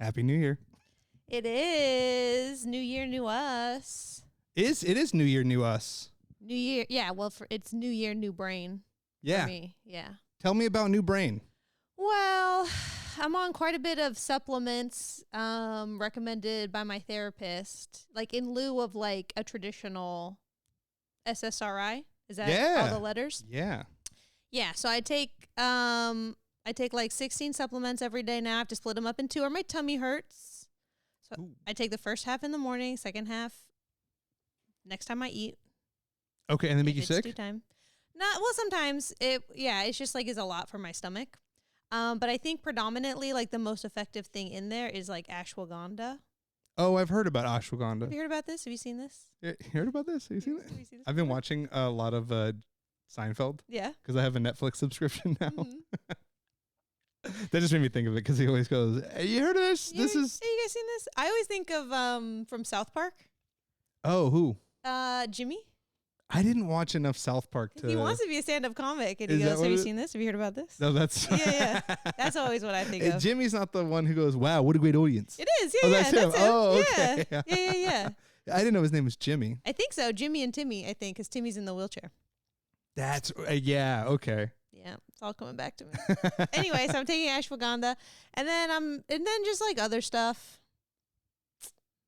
Happy New Year. It is New Year, New Us. It is New Year, New Us. New Year, yeah. Well, it's New Year, New Brain. Yeah. For me, yeah. Tell me about New Brain. Well, I'm on quite a bit of supplements recommended by my therapist, like in lieu of like a traditional SSRI. Is that all the letters? Yeah. Yeah. So I take like 16 supplements every day now. I have to split them up in two, or my tummy hurts. So I take the first half in the morning, second half next time I eat. Okay, and they make you sick? Due time. Well, sometimes it's just like is a lot for my stomach. But I think predominantly like the most effective thing in there is like ashwagandha. Oh, I've heard about ashwagandha. Have you heard about this? Have you seen this? You heard about this? Have you seen it? Have you seen this I've been before? watching a lot of Seinfeld. Yeah. Because I have a Netflix subscription now. Mm-hmm. That just made me think of it because he always goes, hey, you heard of this? Hey, you guys seen this? I always think of from South Park. Oh, who? Jimmy. I didn't watch enough South Park to... He wants to be a stand-up comic, and he Is that goes, what have you it- seen this? Have you heard about this? No, that's... Yeah. That's always what I think of. Jimmy's not the one who goes, wow, what a great audience. It is, Oh, yeah, that's that's him. him. Oh, Yeah. okay. Yeah. I didn't know his name was Jimmy. I think so. Jimmy and Timmy, I think, because Timmy's in the wheelchair. That's... yeah, okay. Yeah, it's all coming back to me. Anyway, so I'm taking ashwagandha, and then just like other stuff.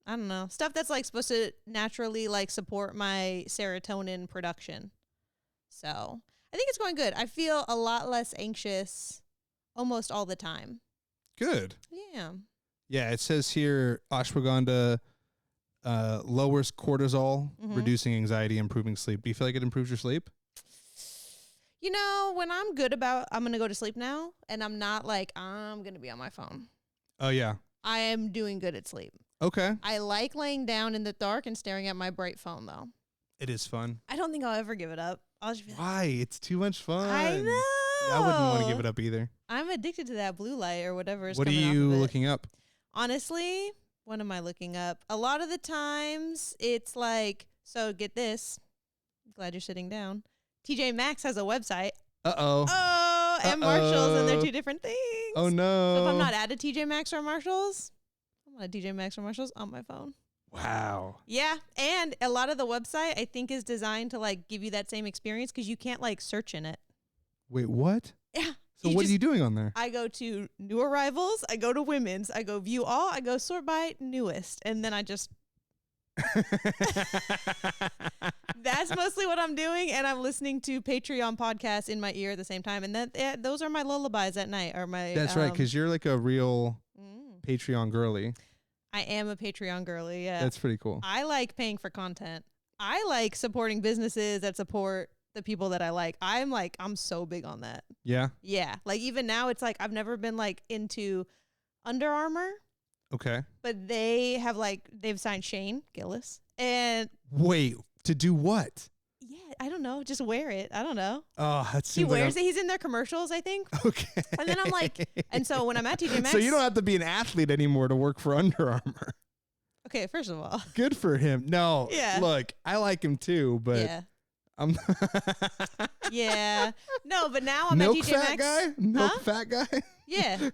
I don't know, stuff that's like supposed to naturally like support my serotonin production. So I think it's going good. I feel a lot less anxious almost all the time. Good. Yeah. Yeah, it says here ashwagandha lowers cortisol, reducing anxiety, improving sleep. Do you feel like it improves your sleep? You know, when I'm good about I'm going to go to sleep now, and I'm not like, I'm going to be on my phone. Oh, yeah. I am doing good at sleep. Okay. I like laying down in the dark and staring at my bright phone, though. It is fun. I don't think I'll ever give it up. I'll just be like, Why? It's too much fun. I know. Yeah, I wouldn't want to give it up either. I'm addicted to that blue light or whatever is What are coming off you of it. looking up? Honestly, what am I looking up? A lot of the times it's like, so get this. Glad you're sitting down. TJ Maxx has a website. Uh-oh. Oh, and Marshalls, and they're two different things. Oh, no. So if I'm not at a TJ Maxx or Marshalls, I'm at TJ Maxx or Marshalls on my phone. Wow. Yeah, and a lot of the website I think is designed to like give you that same experience because you can't like search in it. Wait, what? Yeah. So what are you doing on there? I go to new arrivals, I go to women's, I go view all, I go sort by newest, and then I just that's mostly what I'm doing, and I'm listening to Patreon podcasts in my ear at the same time, and those are my lullabies at night. Or my That's right, because you're like a real Patreon girly. I am a Patreon girly. Yeah, That's pretty cool. I like paying for content. I like supporting businesses that support the people that I like. I'm so big on that. Yeah? Yeah, like even now, it's like I've never been like into Under Armour. Okay. But they've signed Shane Gillis, and Wait, to do what? yeah, I don't know, just wear it. I don't know. Oh, that He seems wears it. He's in their commercials, I think. Okay. And then I'm like, and so when I'm at TJ Maxx, So you don't have to be an athlete anymore to work for Under Armour. okay, first of all, Good for him. No, Yeah. Look, I like him too, but yeah, I'm yeah, no, but now I'm milk at TJ fat Maxx. guy. Milk Huh? fat guy. Yeah,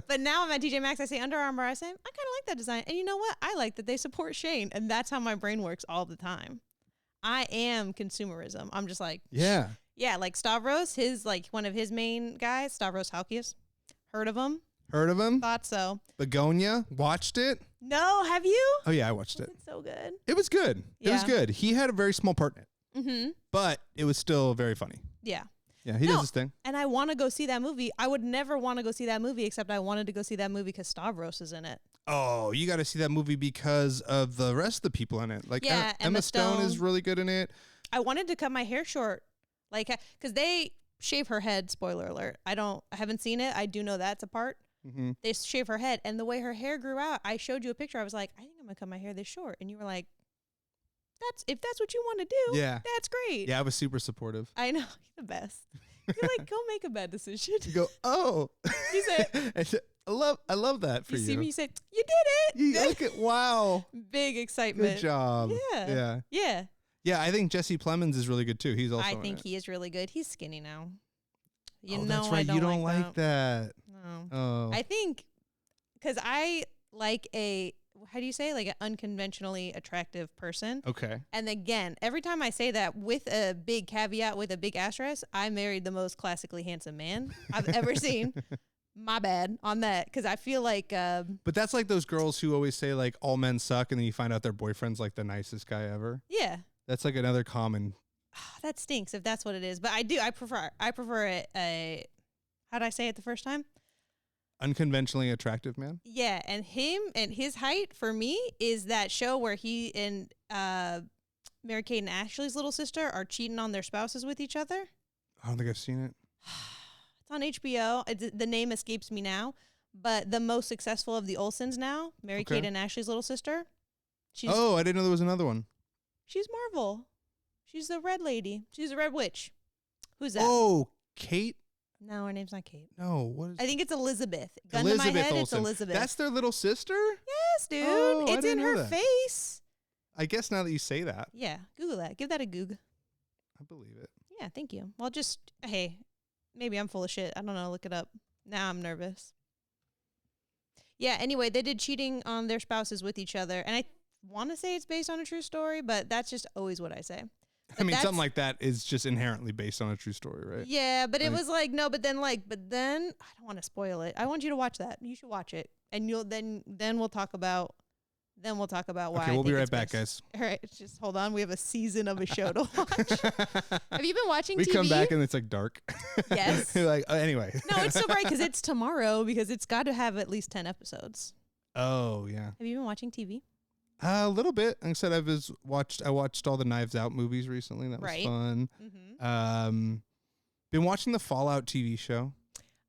but now I'm at TJ Maxx. I say Under Armour. I say I kind of like that design, and you know what? I like that they support Shane, and that's how my brain works all the time. I am consumerism. I'm just like, Yeah. yeah, like Stavros, his like one of his main guys, Stavros Halkias. Heard of him? Heard of him? Thought so. Begonia. Watched it. No, have you? Oh yeah, I watched it. It's so good. It was good. It was Yeah. good. He had a very small part in it, Mm-hmm. but it was still very funny. Yeah. Yeah, he No. does his thing. And I want to go see that movie. I would never want to go see that movie, except I wanted to go see that movie because Stavros is in it. Oh, you got to see that movie because of the rest of the people in it. Like Yeah, Emma Stone is Stone. really good in it. I wanted to cut my hair short, like, because they shave her head. Spoiler alert. I haven't seen it. I do know that's a part. Mm-hmm. They shave her head, and the way her hair grew out, I showed you a picture. I was like, I think I'm gonna cut my hair this short, and you were like, if that's what you want to do, Yeah. that's great. Yeah, I was super supportive. I know, you're the best. You're like, go make a bad decision. You go, oh. You said, I love that for you you. see me, you said, you did it. You look at, wow. Big excitement. Good job. Yeah. Yeah. Yeah, I think Jesse Plemons is really good too. He's also I in think it. he is really good. He's skinny now. You Oh, know, that's right. I You don't like that. that. No. Oh. I think because I like a, how do you say, like an unconventionally attractive person. Okay. And again, every time I say that with a big caveat, with a big asterisk, I married the most classically handsome man I've ever seen. My bad on that, because I feel like. But that's like those girls who always say like all men suck, and then you find out their boyfriend's like the nicest guy ever. Yeah. That's like another common. That stinks if that's what it is. But I prefer a how'd I say it the first time? Unconventionally attractive man. Yeah, and him and his height for me is that show where he and Mary-Kate and Ashley's little sister are cheating on their spouses with each other. I don't think I've seen it. It's on HBO. The name escapes me now, but the most successful of the Olsens now, Mary-Kate and Ashley's little sister. I didn't know there was another one. She's Marvel. She's the red lady. She's the red witch. Who's that? Oh, Kate? No, her name's not Kate. No, what is I think it's Elizabeth. Gun Elizabeth to my head, Olsen. it's Elizabeth. That's their little sister? Yes, dude. Oh, I it's didn't in know her that. face. I guess now that you say that. Yeah, Google that. Give that a goog. I believe it. Yeah, thank you. Well, hey, maybe I'm full of shit. I don't know. Look it up. Now I'm nervous. Yeah, anyway, they did cheating on their spouses with each other. And I want to say it's based on a true story, but that's just always what I say. I mean, something like that is just inherently based on a true story, right? Yeah, but it was like, no, but then I don't want to spoil it. I want you to watch that. You should watch it. And then we'll talk about why. Okay, we'll be right back, guys. All right, just hold on. We have a season of a show to watch. Have you been watching TV? We come back and it's like dark. Yes. You're like, anyway. No, it's so bright because it's tomorrow, because it's got to have at least 10 episodes. Oh, yeah. Have you been watching TV? A little bit. Like I said, I watched all the Knives Out movies recently. That was fun. Mm-hmm. Been watching the Fallout TV show.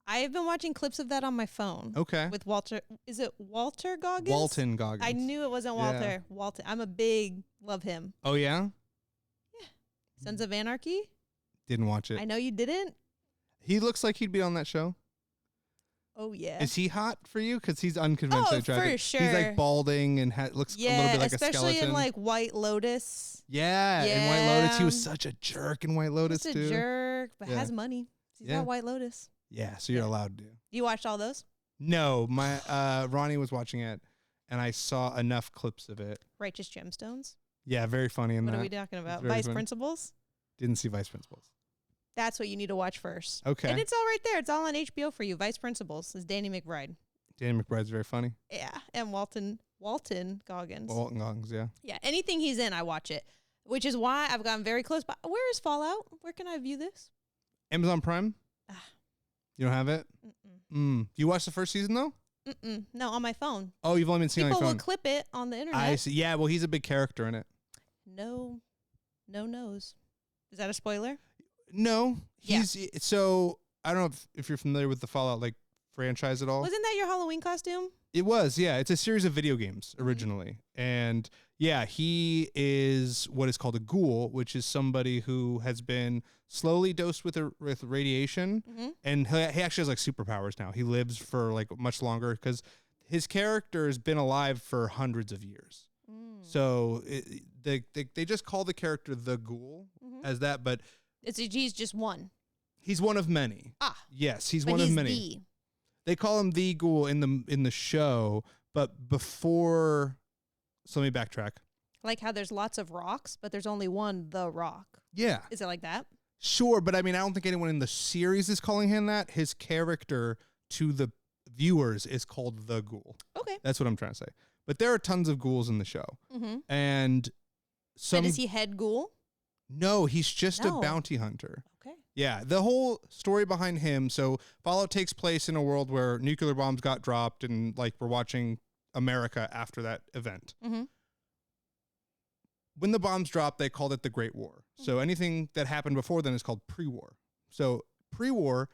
I have been watching clips of that on my phone. Okay. With Walter. Is it Walter Goggins? Walton Goggins. I knew it wasn't Walter. Yeah. Walton. I'm a big love him. Oh, yeah? Yeah. Sons of Anarchy? Didn't watch it. I know you didn't. He looks like he'd be on that show. Oh, yeah. Is he hot for you? Because he's unconventionally attractive. For sure. He's like balding and looks a little bit like a skeleton. Especially in like White Lotus. Yeah, in White Lotus. He was such a jerk in White Lotus, Just too. a jerk, but has money. He's got White Lotus. Yeah, so you're allowed to. You watched all those? No, my Ronnie was watching it, and I saw enough clips of it. Righteous Gemstones? Yeah, very funny in that. What are we talking about? Vice Principals? Didn't see Vice Principals. That's what you need to watch first. Okay. And it's all right there. It's all on HBO for you. Vice Principals is Danny McBride. Danny McBride's very funny. Yeah, and Walton Goggins. Walton Goggins, yeah. Yeah, anything he's in, I watch it, which is why I've gotten very close. But where is Fallout? Where can I view this? Amazon Prime. You don't have it? You watched the first season, though? No, on my phone. Oh, you've only been seeing it on your phone. People will clip it on the internet. I see. Yeah, well, he's a big character in it. No nose. Is that a spoiler? No. So, I don't know if you're familiar with the Fallout like franchise at all. Wasn't that your Halloween costume? It was, yeah. It's a series of video games originally. And yeah, he is what is called a ghoul, which is somebody who has been slowly dosed with radiation. And he actually has like superpowers now. He lives for like much longer because his character has been alive for hundreds of years. So they just call the character the ghoul as that, but he's just one. He's one of many. Yes, he's one of many. They call him the ghoul in the show, but before. So let me backtrack. Like how there's lots of rocks, but there's only one the rock. Yeah. Is it like that? Sure, but I mean, I don't think anyone in the series is calling him that. His character to the viewers is called the ghoul. Okay. That's what I'm trying to say. But there are tons of ghouls in the show. And some. Is he head ghoul? No, he's just a bounty hunter. Okay. Yeah, the whole story behind him. So Fallout takes place in a world where nuclear bombs got dropped, and like we're watching America after that event. When the bombs dropped, they called it the Great War. So anything that happened before then is called pre-war. So pre-war,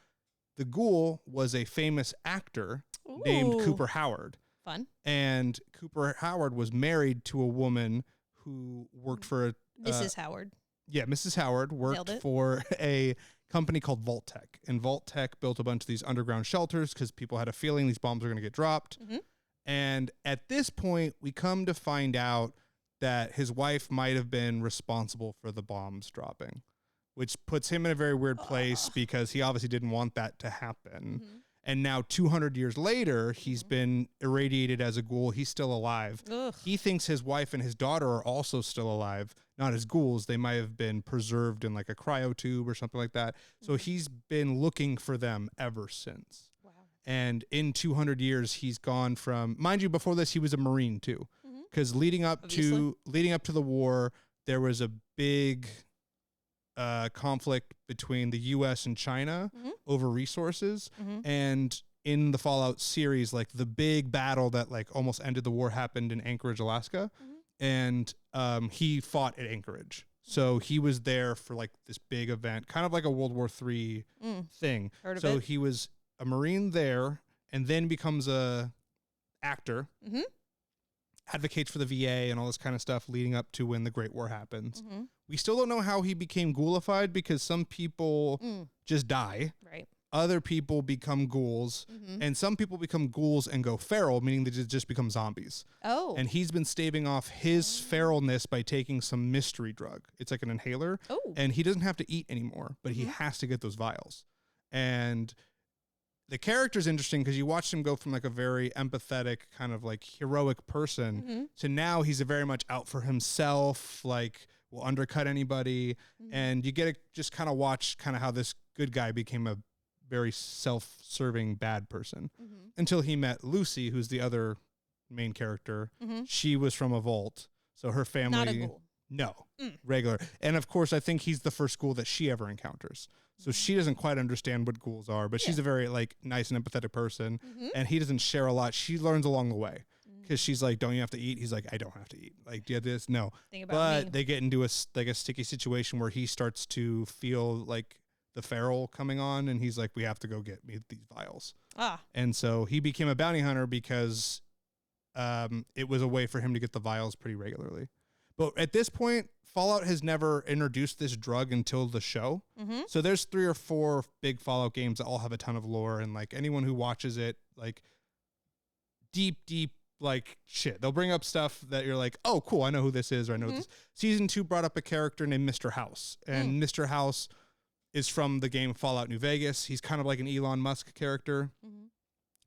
the ghoul was a famous actor named Cooper Howard. Fun. And Cooper Howard was married to a woman who worked for Mrs. Howard. Yeah, Mrs. Howard worked for a company called Vault-Tec. And Vault-Tec built a bunch of these underground shelters because people had a feeling these bombs were going to get dropped. And at this point, we come to find out that his wife might have been responsible for the bombs dropping, which puts him in a very weird place because he obviously didn't want that to happen. And now 200 years later, he's been irradiated as a ghoul. He's still alive. Ugh. He thinks his wife and his daughter are also still alive, not as ghouls. They might have been preserved in like a cryo tube or something like that. So he's been looking for them ever since. Wow. And in 200 years, he's gone from, mind you, before this, he was a Marine too. Because leading up to the war, there was a big conflict between the U.S. and China over resources. And in the Fallout series, like the big battle that like almost ended the war happened in Anchorage, Alaska. And he fought at Anchorage. So he was there for like this big event, kind of like a World War III thing. Heard of so it. he was a Marine there and then becomes a actor. Advocates for the VA and all this kind of stuff leading up to when the Great War happens. We still don't know how he became ghoulified because some people just die. Right. Other people become ghouls, and some people become ghouls and go feral, meaning they just become zombies. Oh. And he's been staving off his feralness by taking some mystery drug. It's like an inhaler. Oh. And he doesn't have to eat anymore, but he has to get those vials. And the character's interesting because you watch him go from like a very empathetic kind of like heroic person to now he's a very much out for himself, like will undercut anybody. And you get to just kind of watch kind of how this good guy became a very self-serving bad person until he met Lucy, who's the other main character. She was from a vault. So her family. Not a ghoul. No, regular. And of course, I think he's the first ghoul that she ever encounters. So she doesn't quite understand what ghouls are, but she's a very like nice and empathetic person. And he doesn't share a lot. She learns along the way because she's like, "Don't you have to eat?" He's like, "I don't have to eat." Like, do you have this? No. But they get into a sticky situation where he starts to feel like the feral coming on, and he's like, "We have to go get me these vials." And so he became a bounty hunter because it was a way for him to get the vials pretty regularly. But at this point, Fallout has never introduced this drug until the show. So there's 3 or 4 big Fallout games that all have a ton of lore, and like anyone who watches it, like deep, like shit, they'll bring up stuff that you're like, oh, cool, I know who this is, or I know this. Season 2 brought up a character named Mr. House, and Mr. House is from the game Fallout New Vegas. He's kind of like an Elon Musk character.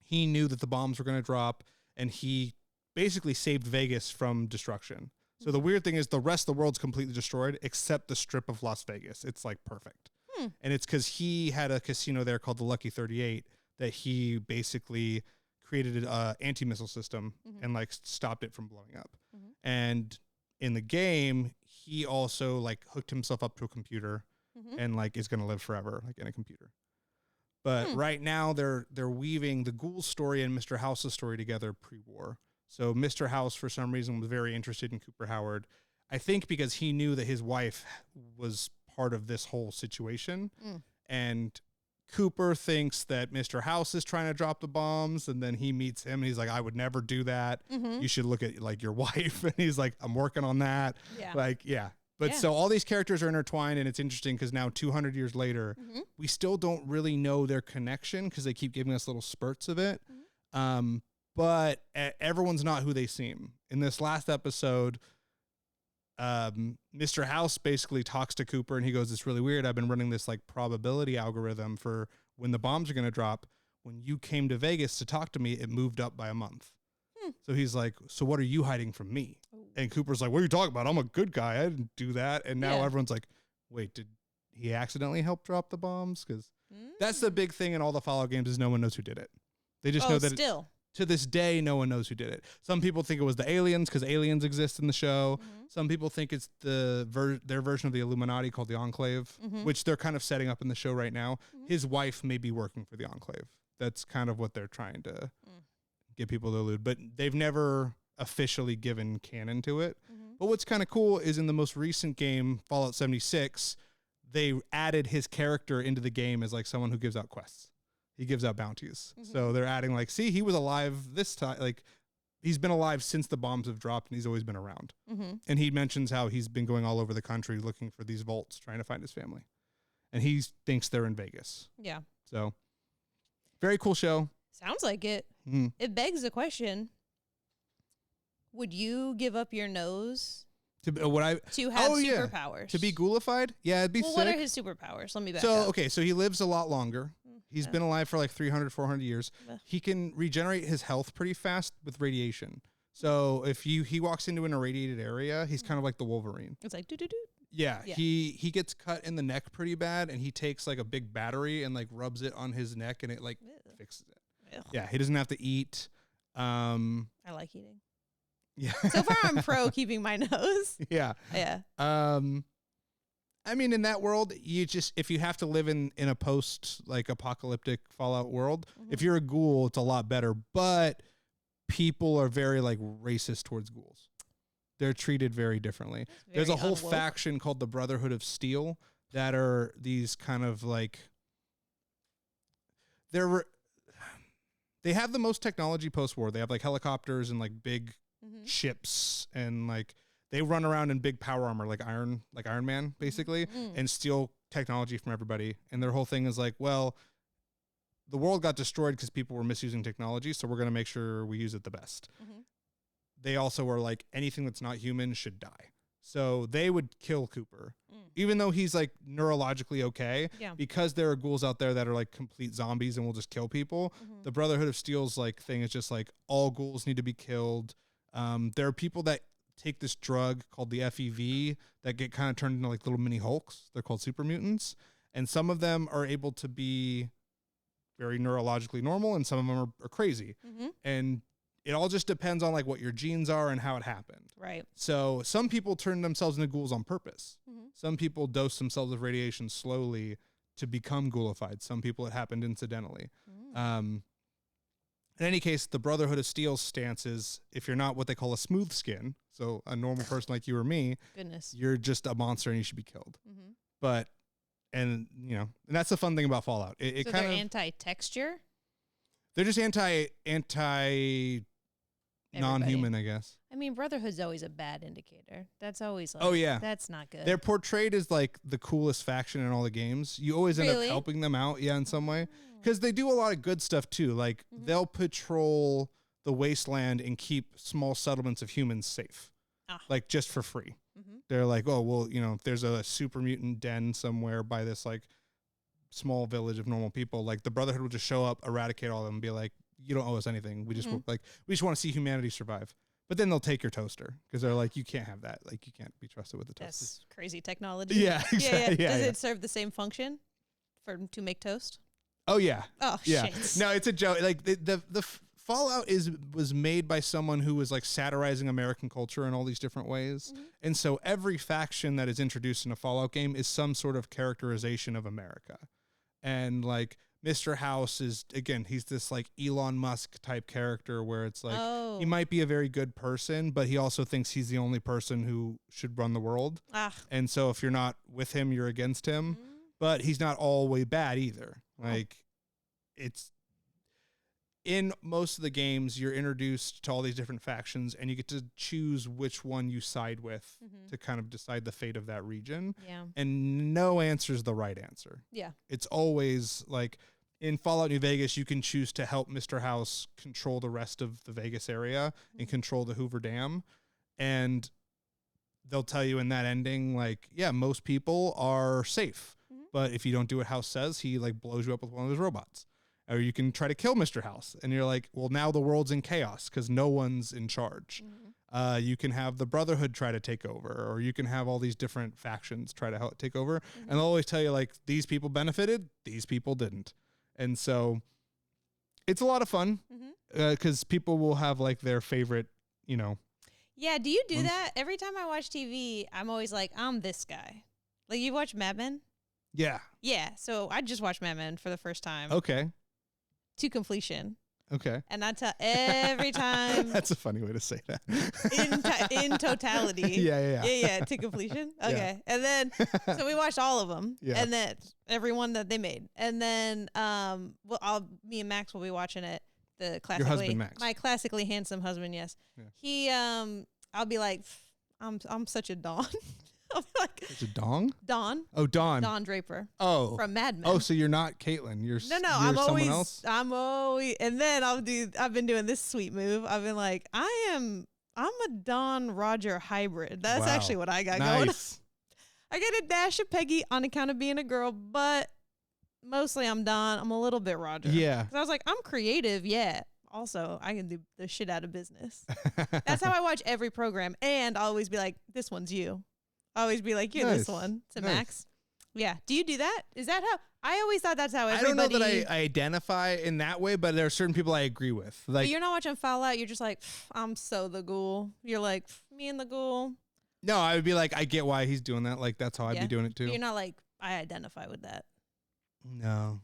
He knew that the bombs were going to drop, and he basically saved Vegas from destruction. So the weird thing is the rest of the world's completely destroyed except the strip of Las Vegas. It's like perfect. And it's because he had a casino there called the Lucky 38 that he basically created an anti-missile system and like stopped it from blowing up. And in the game, he also like hooked himself up to a computer and like is going to live forever like in a computer. But right now they're weaving the ghoul story and Mr. House's story together pre-war. So Mr. House, for some reason, was very interested in Cooper Howard. I think because he knew that his wife was part of this whole situation. And Cooper thinks that Mr. House is trying to drop the bombs. And then he meets him and he's like, I would never do that. You should look at like your wife. And he's like, I'm working on that. But so all these characters are intertwined, and it's interesting because now 200 years later, we still don't really know their connection because they keep giving us little spurts of it. But everyone's not who they seem. In this last episode, Mr. House basically talks to Cooper and he goes, it's really weird. I've been running this like probability algorithm for when the bombs are going to drop. When you came to Vegas to talk to me, it moved up by a month. So he's like, so what are you hiding from me? And Cooper's like, what are you talking about? I'm a good guy. I didn't do that. And now everyone's like, wait, did he accidentally help drop the bombs? Because that's the big thing in all the Fallout games is no one knows who did it. They just know that to this day, no one knows who did it. Some people think it was the aliens because aliens exist in the show. Some people think it's their version of the Illuminati called the Enclave, which they're kind of setting up in the show right now. His wife may be working for the Enclave. That's kind of what they're trying to get people to allude. But they've never officially given canon to it. But what's kind of cool is in the most recent game, Fallout 76, they added his character into the game as like someone who gives out quests. He gives out bounties. So they're adding like, see, he was alive this time. Like he's been alive since the bombs have dropped and he's always been around. And he mentions how he's been going all over the country looking for these vaults, trying to find his family. And he thinks they're in Vegas. Yeah. So very cool show. Sounds like it. It begs the question, would you give up your nose to have superpowers? To be ghoulified? Yeah, it'd be sick. What are his superpowers? Let me back up. So, okay, so he lives a lot longer. He's been alive for like 300, 400 years. He can regenerate his health pretty fast with radiation. So if he walks into an irradiated area, he's kind of like the Wolverine. It's like doo-doo-doo. Yeah, he gets cut in the neck pretty bad, and he takes like a big battery and like rubs it on his neck, and it like fixes it. Ugh. Yeah, he doesn't have to eat. I like eating. Yeah. So far, I'm pro keeping my nose. Yeah. Yeah. I mean, in that world, if you have to live in a post like apocalyptic Fallout world, if you're a ghoul, it's a lot better. But people are very like racist towards ghouls. They're treated very differently. There's a whole faction called the Brotherhood of Steel that are these kind of like they have the most technology post-war. They have like helicopters and like big ships, and like they run around in big power armor like Iron Man basically, and steal technology from everybody. And their whole thing is like, well, the world got destroyed because people were misusing technology, so we're going to make sure we use it the best. They also are like, anything that's not human should die. So they would kill Cooper, even though he's like neurologically okay, because there are ghouls out there that are like complete zombies and will just kill people. The Brotherhood of Steel's like thing is just like all ghouls need to be killed. There are people that take this drug called the FEV that get kind of turned into like little mini Hulks. They're called super mutants. And some of them are able to be very neurologically normal, and some of them are crazy. And it all just depends on like what your genes are and how it happened. Right. So some people turn themselves into ghouls on purpose. Some people dose themselves with radiation slowly to become ghoulified. Some people it happened incidentally. In any case, the Brotherhood of Steel's stance is if you're not what they call a smooth skin, so a normal person like you or me, you're just a monster and you should be killed. But, and that's the fun thing about Fallout. It so kind they're of anti-texture? They're just anti non-human, I guess. I mean, Brotherhood's always a bad indicator. That's always like, that's not good. They're portrayed as like the coolest faction in all the games. You always end up helping them out, in some way. Because they do a lot of good stuff too. Like they'll patrol the wasteland and keep small settlements of humans safe, like just for free. They're like, oh, well, there's a super mutant den somewhere by this like small village of normal people. Like the Brotherhood will just show up, eradicate all of them, and be like, you don't owe us anything. We just we just want to see humanity survive. But then they'll take your toaster because they're like, you can't have that. Like you can't be trusted with the toaster. That's crazy technology. Yeah, exactly. Yeah. Does it serve the same function to make toast? Oh yeah. Oh yeah. Shit. No, it's a joke. Like the Fallout was made by someone who was like satirizing American culture in all these different ways. And so every faction that is introduced in a Fallout game is some sort of characterization of America. And like Mr. House is, again, he's this like Elon Musk type character where it's like he might be a very good person, but he also thinks he's the only person who should run the world. And so if you're not with him, you're against him. But he's not all the way bad either. Like it's in most of the games, you're introduced to all these different factions and you get to choose which one you side with to kind of decide the fate of that region. Yeah. And no answer is the right answer. Yeah. It's always like in Fallout New Vegas, you can choose to help Mr. House control the rest of the Vegas area and control the Hoover Dam. And they'll tell you in that ending, like, yeah, most people are safe. But if you don't do what House says, he like blows you up with one of his robots. Or you can try to kill Mr. House. And you're like, well, now the world's in chaos because no one's in charge. You can have the Brotherhood try to take over, or you can have all these different factions try to take over. And they'll always tell you, like, these people benefited, these people didn't. And so it's a lot of fun because people will have like their favorite, Yeah, do you do that? Every time I watch TV, I'm always like, I'm this guy. Like, you watch Mad Men? Yeah. Yeah, so I just watched Mad Men for the first time. Okay. To completion. Okay. And I tell every time. That's a funny way to say that. in totality. Yeah, to completion. Okay. Yeah. And then, so we watched all of them. Yeah. And then every one that they made. And then, me and Max will be watching it. The classically, your husband, Max. My classically handsome husband, yes. Yeah. He, I'll be like, I'm such a Dawn. I'll be like, it's a Dawn? Dawn. Oh, Dawn. Dawn Draper. Oh. From Mad Men. Oh, so you're not Kaitlin. You're I'm someone else? I'm always, and then I've been doing this sweet move. I've been like, I'm a Dawn Roger hybrid. That's actually what I got going on. I get a dash of Peggy on account of being a girl, but mostly I'm Don. I'm a little bit Roger. Yeah. 'Cause I was like, I'm creative. Yeah. Also, I can do the shit out of business. That's how I watch every program. And I'll always be like, this one's you. I'll always be like, you're this one to Max. Yeah. Do you do that? Is that how? I always thought that's how everybody. I don't know that I identify in that way, but there are certain people I agree with. Like, but you're not watching Fallout. You're just like, I'm so the ghoul. You're like, me and the ghoul. No, I would be like, I get why he's doing that. Like, that's how I'd be doing it too. But you're not like, I identify with that. No.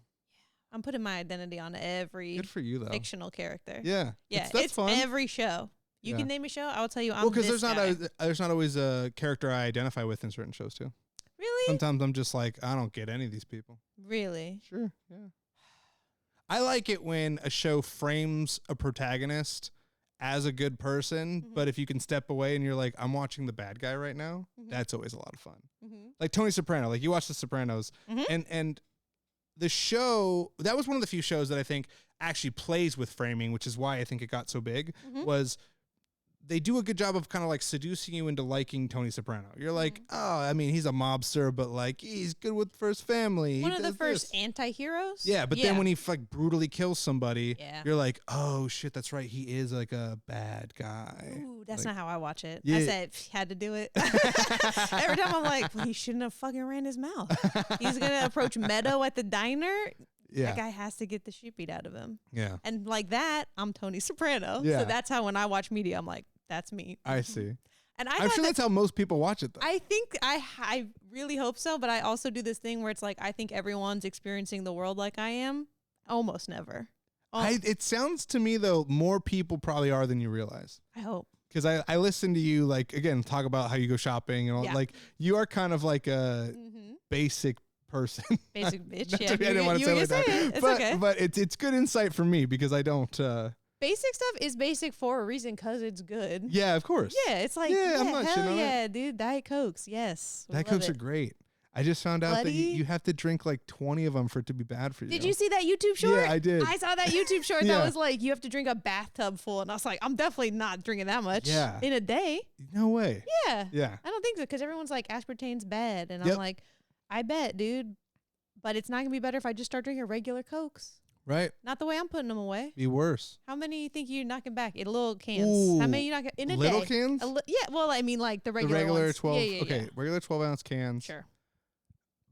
I'm putting my identity on every Good for you, though. fictional character. Yeah. Yeah. That's it's fun. every show. You can name a show. I will tell you. I'm because this guy. there's not always a character I identify with in certain shows too. Really? Sometimes I'm just like, I don't get any of these people. Really? Sure. Yeah. I like it when a show frames a protagonist as a good person, but if you can step away and you're like, I'm watching the bad guy right now, that's always a lot of fun. Like Tony Soprano, like you watch The Sopranos, and the show, that was one of the few shows that I think actually plays with framing, which is why I think it got so big, was they do a good job of kind of like seducing you into liking Tony Soprano. You're like, oh, I mean, he's a mobster, but like he's good with first family. One of the first anti-heroes? Yeah, but then when he like brutally kills somebody, Yeah. you're like, oh shit, that's right. He is like a bad guy. Ooh, that's like, not how I watch it. Yeah. I said, had to do it. Every time I'm like, well, he shouldn't have fucking ran his mouth. He's going to approach Meadow at the diner. Yeah. That guy has to get the shit beat out of him. Yeah. And like that, I'm Tony Soprano. Yeah. So that's how when I watch media, I'm like, that's me. I see. And I'm sure that's how most people watch it, though. I think I really hope so, but I also do this thing where it's like I think everyone's experiencing the world like I am. Almost never. It sounds to me, though, more people probably are than you realize. I hope. Because I listen to you, like, again, talk about how you go shopping and all. Like, you are kind of like a basic person. Basic bitch. I Yeah. didn't want to say it like that. It's okay. But it's good insight for me because I don't. Basic stuff is basic for a reason because it's good. Yeah, of course. Yeah, it's like, I'm not hell shitting on yeah, dude. Diet Cokes, yes. Diet Cokes are great. I just found out that you have to drink like 20 of them for it to be bad for you. Did you see that YouTube short? Yeah, I did. I saw that YouTube short that was like, you have to drink a bathtub full. And I was like, I'm definitely not drinking that much in a day. No way. Yeah. Yeah. I don't think so because everyone's like, aspartame's bad. And I'm like, I bet, dude. But it's not going to be better if I just start drinking regular Cokes. Right. Not the way I'm putting them away. Be worse. How many you think you're knocking back in little cans? Ooh, how many you knocking in a little day? Cans? Yeah. Well, I mean, like the regular ones. 12. Yeah, okay. Regular 12-ounce cans. Sure.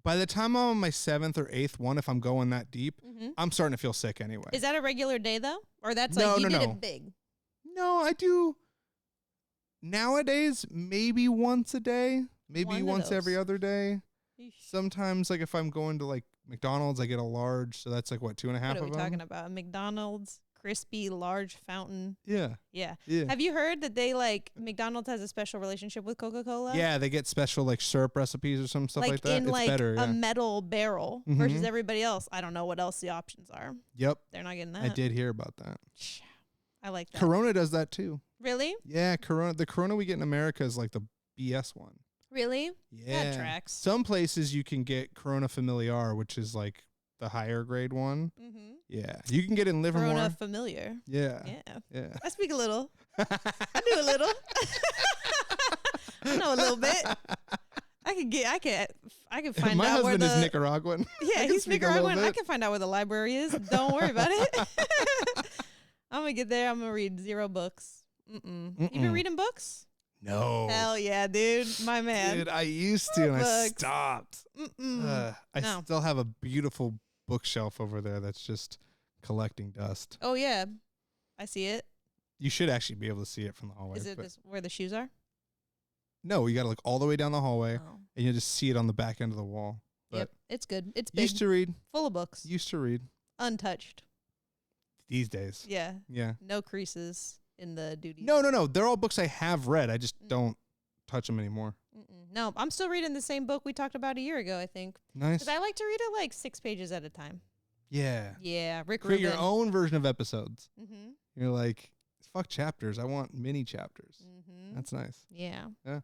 By the time I'm on my 7th or 8th one, if I'm going that deep, I'm starting to feel sick anyway. Is that a regular day though? Or that's like you did it big? No, I do. Nowadays, maybe once a day. Maybe once every other day. Eesh. Sometimes, like, if I'm going to, like, McDonald's, I get a large, so that's, like, what, 2.5 of them? What are we talking about? A McDonald's crispy large fountain. Yeah. Yeah. Yeah. Have you heard that they, like, McDonald's has a special relationship with Coca-Cola? Yeah, they get special, like, syrup recipes or some stuff like that. In, it's like, better, a metal barrel Mhm. versus everybody else. I don't know what else the options are. Yep. They're not getting that. I did hear about that. I like that. Corona does that, too. Really? Yeah, the Corona we get in America is, like, the BS one. Really? Yeah. That tracks. Some places you can get Corona Familiar, which is like the higher grade one. Mm-hmm. Yeah. You can get it in Livermore. Corona Familiar. Yeah. Yeah. Yeah. I speak a little. I do a little. I know a little bit. I can find My out where husband the is Nicaraguan. Yeah, he's Nicaraguan. I can find out where the library is. Don't worry about it. I'm gonna get there. I'm gonna read 0 books. You been reading books? No. Hell yeah, dude. My man. Dude, I used to and I stopped. I No. still have a beautiful bookshelf over there that's just collecting dust. Oh yeah, I see it. You should actually be able to see it from the hallway. Is it where the shoes are? No, you got to look all the way down the hallway, Oh. and you just see it on the back end of the wall. But Yep, it's good. It's big. used to read. Full of books. Used to read. Untouched. These days. Yeah. Yeah. No creases in the duties. No. They're all books I have read. I just don't touch them anymore. No, I'm still reading the same book we talked about a year ago, I think. Nice. Because I like to read it like 6 pages at a time. Yeah. Yeah, Rick Create Rubin. your own version of episodes. Mm-hmm. You're like, fuck chapters. I want mini chapters. Mm-hmm. That's nice. Yeah. Yeah.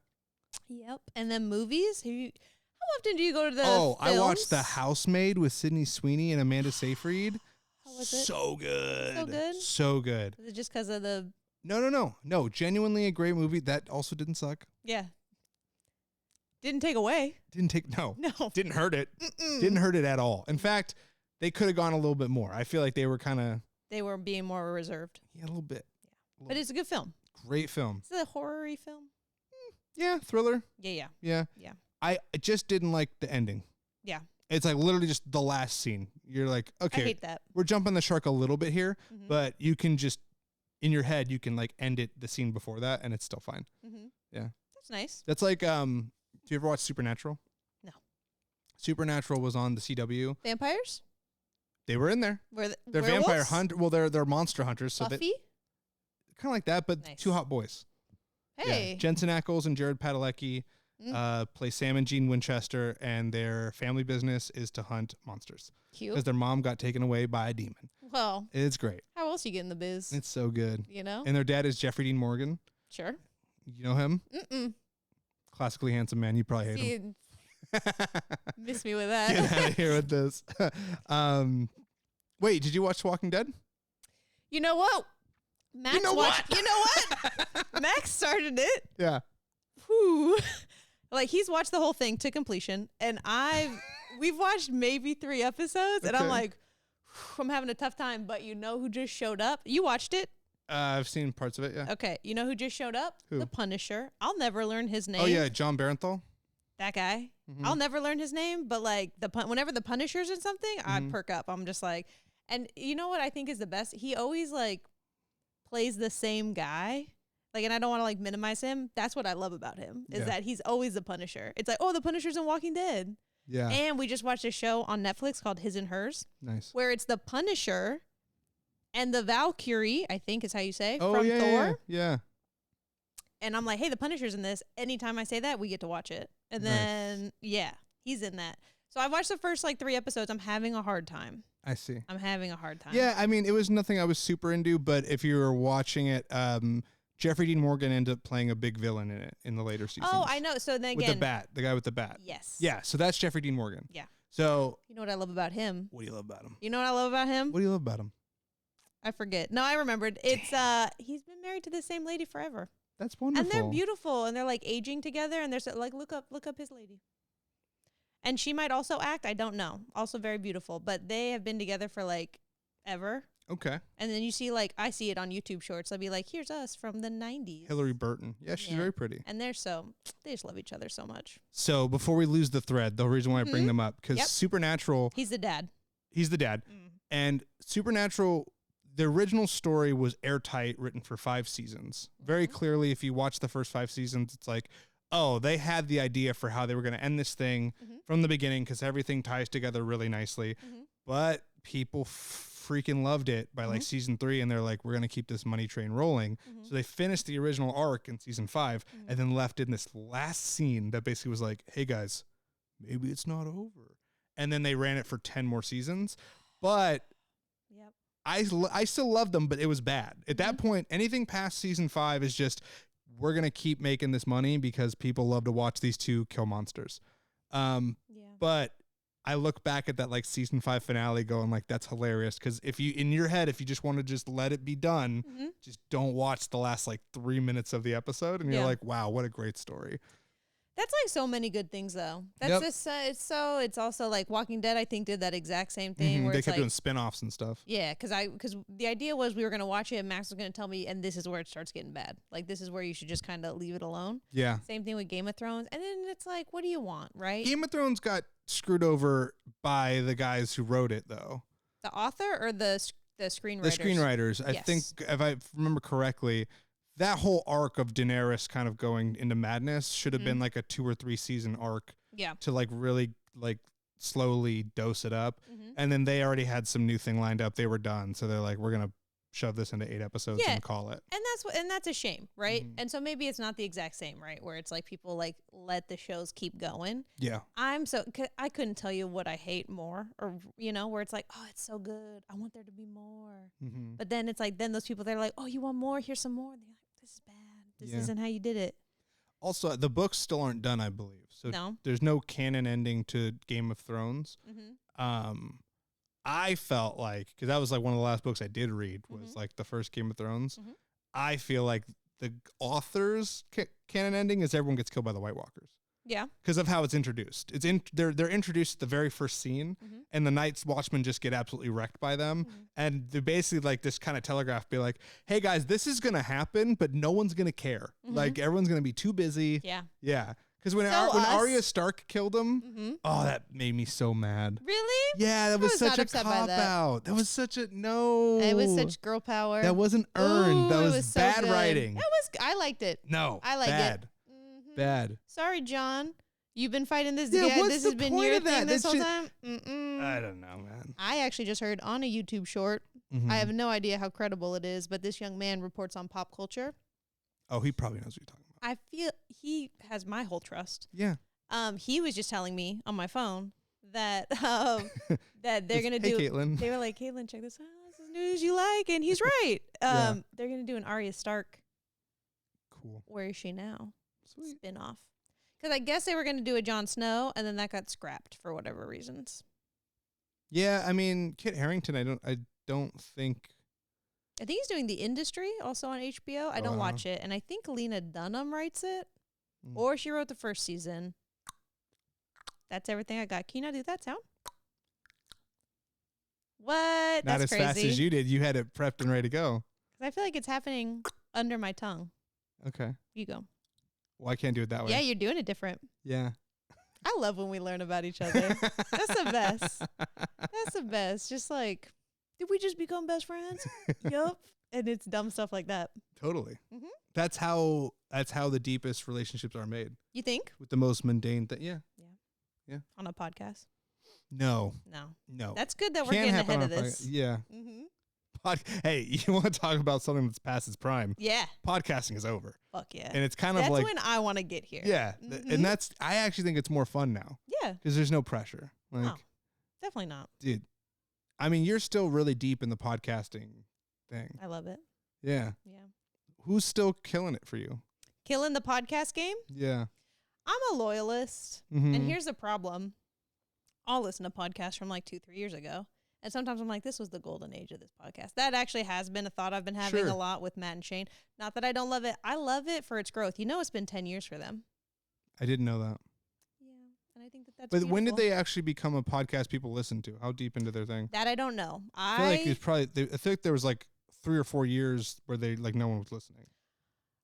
Yep. And then movies. How often do you go to the I watched The films? Housemaid with Sydney Sweeney and Amanda Seyfried. How was it? So good. So good? So good. Is it just because of the... No. Genuinely a great movie. That also didn't suck. Yeah. Didn't take away. Didn't take, no. No. Didn't hurt it. Mm-mm. Didn't hurt it at all. In fact, they could have gone a little bit more. I feel like they were They were being more reserved. Yeah, a little bit. Yeah. But it's a good film. Great film. It's a horror-y film. Yeah, thriller. Yeah. I just didn't like the ending. Yeah. It's like literally just the last scene. You're like, okay, I hate that. We're jumping the shark a little bit here, but you can just, in your head, you can like end it the scene before that, and it's still fine. Yeah. That's nice. That's like, do you ever watch Supernatural? No. Supernatural was on the CW. Vampires? They were in there. They're vampire hunter. Well, they're monster hunters. So Buffy? Kind of like that, but Nice. two hot boys. Hey. Yeah. Jensen Ackles and Jared Padalecki play Sam and Jean Winchester, and their family business is to hunt monsters. Cute. Because their mom got taken away by a demon. Well, It's great. how else you get in the biz? It's so good. You know? And their dad is Jeffrey Dean Morgan. Sure. You know him? Mm-mm. Classically handsome man. You probably hate him. Miss me with that. Get out of here with this. Wait, did you watch Walking Dead? You know what? Max You know watched, what? You know what? Max started it. Yeah. Whew. Like, he's watched the whole thing to completion, and we've watched maybe 3 episodes, and I'm Okay. like, I'm having a tough time, but you know who just showed up? You watched it? I've seen parts of it, yeah. Okay. You know who just showed up? Who? The Punisher. I'll never learn his name. Oh, yeah, John Barenthal. That guy. Mhm. I'll never learn his name, but like whenever the Punisher's in something, I Mhm. perk up. I'm just like, and you know what I think is the best? He always like plays the same guy. Like, and I don't want to like minimize him. That's what I love about him is Yeah. that he's always the Punisher. It's like, oh, the Punisher's in Walking Dead. Yeah. And we just watched a show on Netflix called His and Hers, Nice. where it's the Punisher and the Valkyrie, I think is how you say, Oh, from yeah, Thor. yeah. And I'm like, hey, the Punisher's in this. Anytime I say that, we get to watch it. And Nice. then, yeah, he's in that. So I watched the first like 3 episodes. I'm having a hard time. I see. I'm having a hard time. Yeah, I mean, it was nothing I was super into, but if you were watching it, Jeffrey Dean Morgan ended up playing a big villain in it in the later seasons. Oh, I know. So then With again. the bat, the guy with the bat. Yes. Yeah, so that's Jeffrey Dean Morgan. Yeah. So, You know what I love about him? what do you love about him? You know what I love about him? What do you love about him? I forget. No, I remembered. It's he's been married to the same lady forever. That's wonderful. And they're beautiful and they're like aging together and there's like look up his lady. And she might also act, I don't know. Also very beautiful, but they have been together for like ever. Okay. And then you see like I see it on YouTube shorts. I'll be like, here's us from the 90s. Hillary Burton. Yeah, she's Yeah. very pretty. And they just love each other so much. So, before we lose the thread, the reason why I bring them up, because Yep. Supernatural, He's the dad. he's the dad. And Supernatural, the original story was airtight, written for 5 seasons. Very clearly, if you watch the first 5 seasons, it's like, oh, they had the idea for how they were going to end this thing from the beginning because everything ties together really nicely. But people freaking loved it by like season 3, and they're like, we're going to keep this money train rolling. So they finished the original arc in season 5 and then left in this last scene that basically was like, hey guys, maybe it's not over. And then they ran it for 10 more seasons. But Yep. I still love them, but it was bad. At that point, anything past season 5 is just, we're going to keep making this money because people love to watch these two kill monsters. Yeah. But I look back at that like season 5 finale going like, that's hilarious. Because if you, in your head, if you just want to just let it be done, just don't watch the last like 3 minutes of the episode. And you're Yeah. like, wow, what a great story. That's like so many good things though. That's Yep. just it's also like Walking Dead I think did that exact same thing where They it's kept like doing spin-offs and stuff. yeah, because the idea was we were gonna watch it and Max was gonna tell me and this is where it starts getting bad. Like this is where you should just kind of leave it alone. Yeah. Same thing with Game of Thrones, and then it's like, what do you want, right? Game of Thrones got screwed over by the guys who wrote it though. The author or the screenwriters? The screenwriters. I Yes. think, if I remember correctly, that whole arc of Daenerys kind of going into madness should have been like a 2 or 3 season arc Yeah. to like really like slowly dose it up. And then they already had some new thing lined up. They were done. So they're like, we're going to shove this into 8 episodes Yeah. and call it. And that's a shame, right? And so maybe it's not the exact same, right? Where it's like people like let the shows keep going. Yeah. I couldn't tell you what I hate more, or where it's like, oh, it's so good, I want there to be more. But then it's like, then those people they're like, oh, you want more? Here's some more. And they're like, this is bad. This Yeah. isn't how you did it. Also, the books still aren't done, I believe. So No. there's no canon ending to Game of Thrones. I felt like, because that was like one of the last books I did read was like the first Game of Thrones. I feel like the author's canon ending is everyone gets killed by the White Walkers Yeah. because of how it's introduced. They're introduced at the very first scene, and the Night's Watchmen just get absolutely wrecked by them. And they basically like this kind of telegraph, be like, hey guys, this is going to happen, but no one's going to care. Like everyone's going to be too busy. Yeah. Yeah. Because when Arya Stark killed him, oh, that made me so mad. Really? Yeah, that was such a cop-out. That was such a, no. It was such girl power. That wasn't earned. That was so bad good. writing. I liked it. No. I liked bad. it. Bad. Sorry, John. You've been fighting this. Yeah, what's this the has been point your of that? thing this That's whole just- time. I don't know, man. I actually just heard on a YouTube short. I have no idea how credible it is, but this young man reports on pop culture. Oh, he probably knows what you're talking about. I feel he has my whole trust. Yeah. He was just telling me on my phone that that they're gonna do. Caitlin. They were like, Caitlin, check this out. This is news you like, and he's right. Yeah. They're gonna do an Arya Stark. Cool. Where is she now? Sweet. Spin off. Because I guess they were gonna do a Jon Snow, and then that got scrapped for whatever reasons. Yeah, I mean, Kit Harington, I don't think. I think he's doing The Industry also on HBO. I don't watch it, and I think Lena Dunham writes it, or she wrote the first season. That's everything I got. Can you not do that sound? What? Not That's as crazy. fast as you did. You had it prepped and ready to go. 'Cause I feel like it's happening under my tongue. Okay. You go. Well, I can't do it that way. Yeah, you're doing it different. Yeah. I love when we learn about each other. That's the best. That's the best. Just like, did we just become best friends? Yup. And it's dumb stuff like that. Totally. Mhm. That's how the deepest relationships are made. You think? With the most mundane thing. Yeah. On a podcast? No. No. That's good that we're Can't getting happen ahead of on a this. Yeah. Mm-hmm. Hey, you want to talk about something that's past its prime? Yeah. Podcasting is over. Fuck yeah. And it's kind of That's like, when I want to get here. yeah. Mhm. And I actually think it's more fun now. Yeah. Because there's no pressure. Like, No. Definitely not. dude, I mean, you're still really deep in the podcasting thing. I love it. Yeah. Yeah. Who's still killing it for you? Killing the podcast game? Yeah. I'm a loyalist. Mhm. And here's the problem. I'll listen to podcasts from like 2-3 years ago. And sometimes I'm like, this was the golden age of this podcast. That actually has been a thought I've been having a lot with Matt and Shane. Not that I don't love it. I love it for its growth. You know, it's been 10 years for them. I didn't know that. Yeah. And I think that's But when did beautiful. they actually become a podcast people listen to? How deep into their thing? That I don't know. I feel like it's probably, I think there was like 3 or 4 years where they, like, no one was listening.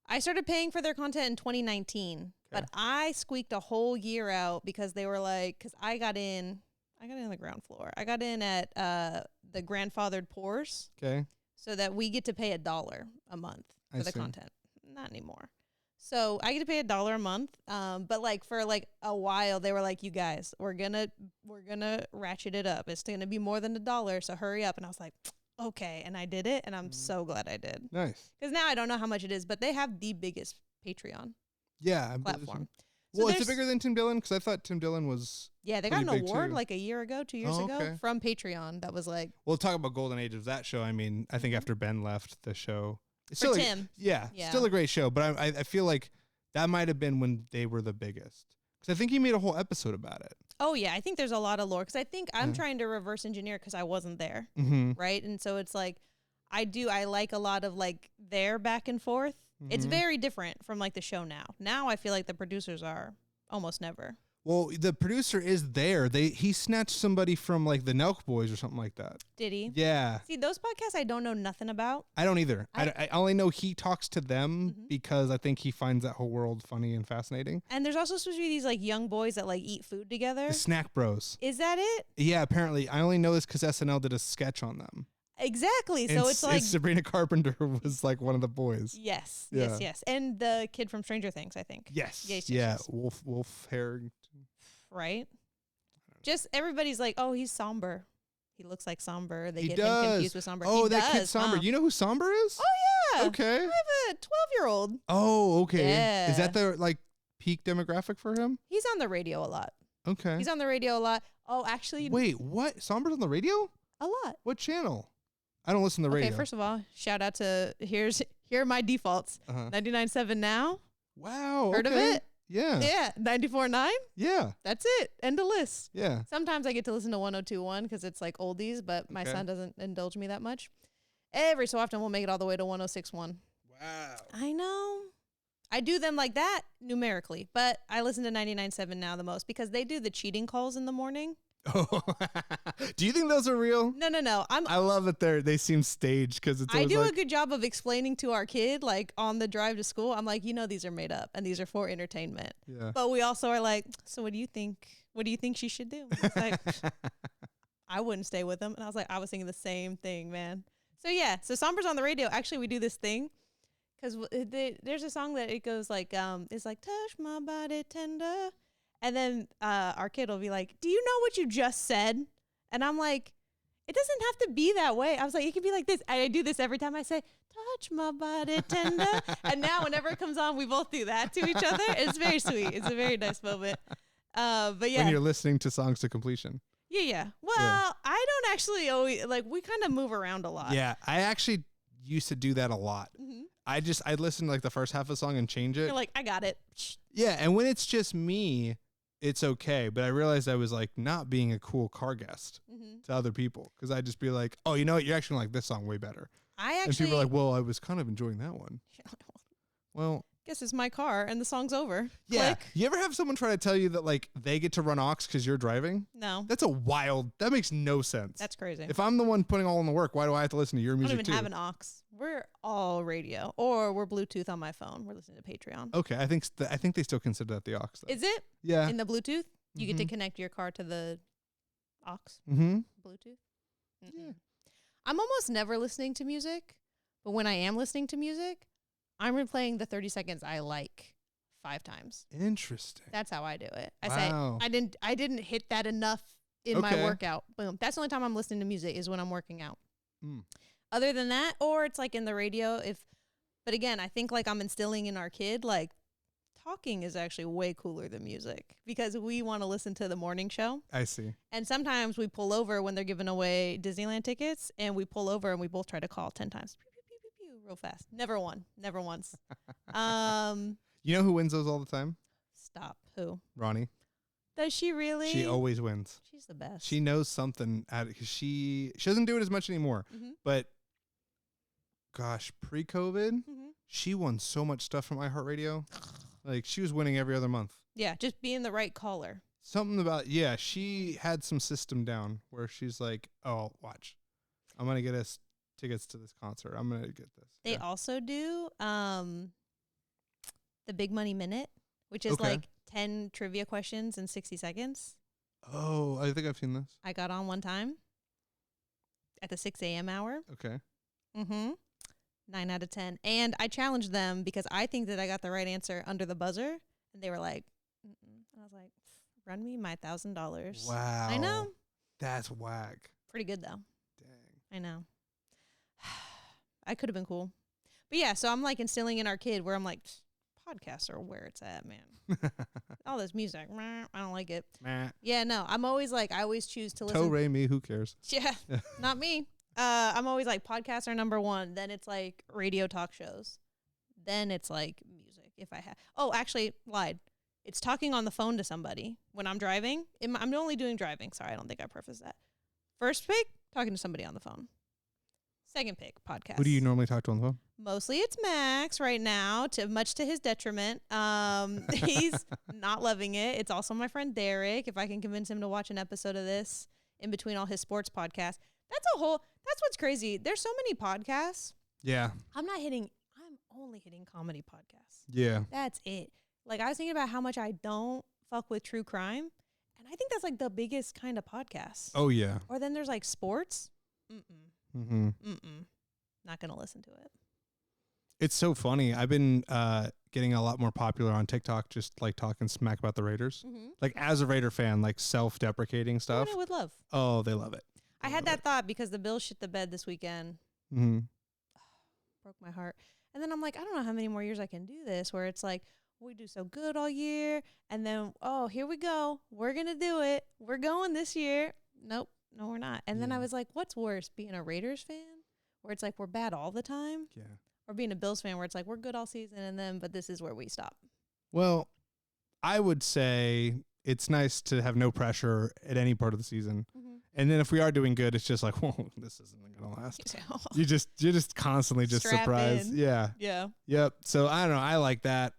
I started paying for their content in 2019, but I squeaked a whole year out because they were like, because I got in on the ground floor. I got in at the grandfathered pours. Okay. So that we get to pay $1 a month for the see. content. Not anymore. So I get to pay $1 a month. But like for like a while, they were like, "You guys, we're gonna ratchet it up. It's gonna be more than $1. So hurry up." And I was like, "Okay." And I did it, and I'm so glad I did. Nice. Because now I don't know how much it is, but they have the biggest Patreon Yeah. platform. Well, is it bigger than Tim Dillon? Because I thought Tim Dillon was. Yeah, they got an pretty big award too. like a year ago, 2 years ago okay. from Patreon. That was like Well, talk about golden age of that show. I mean, I think after Ben left the show, it's for still Tim. yeah, Yeah. still a great show. But I feel like that might have been when they were the biggest. Because I think he made a whole episode about it. Oh yeah, I think there's a lot of lore because I think I'm trying to reverse engineer because I wasn't there, right? And so it's like I like a lot of like their back and forth. It's very different from like the show now. Now I feel like the producers are almost never. Well, the producer is there. He snatched somebody from like the Nelk Boys or something like that. Did he? Yeah. See, those podcasts I don't know nothing about. I don't either. I only know he talks to them because I think he finds that whole world funny and fascinating. And there's also supposed to be these like young boys that like eat food together. The Snack Bros. Is that it? Yeah, apparently. I only know this because SNL did a sketch on them. Exactly. And so it's like Sabrina Carpenter was like one of the boys. yes, Yeah. yes. And the kid from Stranger Things, I think. Yes. Yes, yeah. yes. Wolf Harrington. Right? Just everybody's like, oh, he's somber. He looks like Somber. They He get does. him confused with Somber. Oh, he that does, kid Somber. huh? You know who Somber is? Oh, yeah. Okay. I have a 12-year-old. Oh, okay. Yeah. Is that the like peak demographic for him? He's on the radio a lot. Okay. He's on the radio a lot. Oh, actually, Wait, what? Somber's on the radio? a lot. What channel? I don't listen to the radio. Okay, first of all, shout out to here are my defaults. 99.7 Now. Wow. Heard of okay. it? Yeah. Yeah. 94.9. Yeah. That's it. End of list. Yeah. Sometimes I get to listen to 102.1 because it's like oldies, but my Okay. son doesn't indulge me that much. Every so often we'll make it all the way to 106.1. Wow. I know. I do them like that numerically, but I listen to 99.7 Now the most because they do the cheating calls in the morning. Oh, do you think those are real? No. I love that they seem staged because it's. I do like, a good job of explaining to our kid, like on the drive to school. I'm like, these are made up and these are for entertainment. Yeah. But we also are like, so what do you think? What do you think she should do? It's like, I wouldn't stay with them. And I was like, I was thinking the same thing, man. So yeah, so Somber's on the radio. Actually, we do this thing because there's a song that it goes like, it's like, touch my body tender. And then our kid will be like, do you know what you just said? And I'm like, it doesn't have to be that way. I was like, it could be like this. I do this every time I say, touch my body tender. And now whenever it comes on, we both do that to each other. It's very sweet. It's a very nice moment. But yeah. When you're listening to songs to completion. Yeah. Well, I don't actually always, like, we kind of move around a lot. Yeah, I actually used to do that a lot. Mm-hmm. I'd listen to like the first half of the song and change it. You're like, I got it. Yeah, and when it's just me, it's okay. But I realized I was like not being a cool car guest to other people because I'd just be like, oh, you know what? You're actually like this song way better. And people are like, well, I was kind of enjoying that one. Well, guess it's my car and the song's over. Yeah. Click. You ever have someone try to tell you that like they get to run aux because you're driving? No. That makes no sense. That's crazy. If I'm the one putting all in the work, why do I have to listen to your music I don't even too? have an aux. We're all radio, or we're Bluetooth on my phone. We're listening to Patreon. Okay, I think they still consider that the aux. Though. Is it? Yeah. In the Bluetooth, you get to connect your car to the aux. Mm-hmm. Bluetooth. Yeah. I'm almost never listening to music, but when I am listening to music, I'm replaying the 30 seconds I like 5 times. Interesting. That's how I do it. I Wow. say I didn't hit that enough in my workout. Boom. That's the only time I'm listening to music is when I'm working out. Other than that, or it's like in the radio. But again, I think like I'm instilling in our kid, like talking is actually way cooler than music because we want to listen to the morning show. I see. And sometimes we pull over when they're giving away Disneyland tickets, and we pull over and we both try to call 10 times. Pew, pew, pew, pew, pew, real fast. Never won. Never once. You know who wins those all the time? Stop. Who? Ronnie. Does she really? She always wins. She's the best. She knows something at it because she doesn't do it as much anymore. But gosh, pre-COVID, she won so much stuff from iHeartRadio. Like she was winning every other month. Yeah, just being the right caller. Something about she had some system down where she's like, oh, watch, I'm gonna get us tickets to this concert. I'm gonna get this. They also do the Big Money Minute, which is like 10 trivia questions in 60 seconds. Oh, I think I've seen this. I got on one time at the 6 a.m. hour. Okay. 9 out of 10. And I challenged them because I think that I got the right answer under the buzzer. And they were like, and I was like, run me my $1,000. Wow. I know. That's whack. Pretty good, though. Dang. I know. I could have been cool. But yeah, so I'm like instilling in our kid where I'm like, podcasts are where it's at, man. All this music, I don't like it. Yeah, no, I'm always like, I always choose to listen. Ray me, who cares? Yeah, not me. I'm always like, podcasts are number one. Then it's like radio talk shows. Then it's like music. If I have, actually lied. It's talking on the phone to somebody when I'm driving. I'm only doing driving. Sorry, I don't think I prefaced that. First pick, talking to somebody on the phone. Second pick, podcast. Who do you normally talk to on the phone? Mostly it's Max right now, much to his detriment. He's not loving it. It's also my friend Derek. If I can convince him to watch an episode of this in between all his sports podcasts. That's what's crazy. There's so many podcasts. Yeah. I'm only hitting comedy podcasts. Yeah. That's it. Like I was thinking about how much I don't fuck with true crime. And I think that's like the biggest kind of podcast. Oh, yeah. Or then there's like sports. Not going to listen to it. It's so funny. I've been getting a lot more popular on TikTok, just like talking smack about the Raiders. Like as a Raider fan, like self-deprecating stuff. I would love. Oh, they love it. I had that thought because the Bills shit the bed this weekend. Broke my heart. And then I'm like, I don't know how many more years I can do this where it's like, we do so good all year. And then, here we go. We're going to do it. We're going this year. Nope. No, we're not. And then I was like, what's worse, being a Raiders fan where it's like we're bad all the time? Yeah. Or being a Bills fan where it's like we're good all season but this is where we stop. Well, I would say it's nice to have no pressure at any part of the season. And then if we are doing good, it's just like, whoa, this isn't going to last. You're just constantly just Strap surprised. in. Yeah. Yeah. Yep. So I don't know. I like that.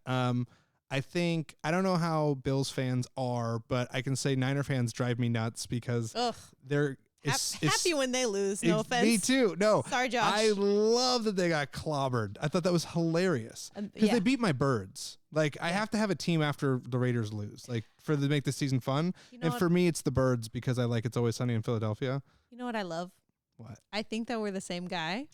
I think, I don't know how Bills fans are, but I can say Niner fans drive me nuts because Ugh. they're Happy when they lose. No offense. Me too. No. Sorry, Josh. I love that they got clobbered. I thought that was hilarious because they beat my birds. Like, I have to have a team after the Raiders lose, like, for to make the season fun. And for me, it's the birds because I like It's Always Sunny in Philadelphia. You know what I love? What? I think that we're the same guy,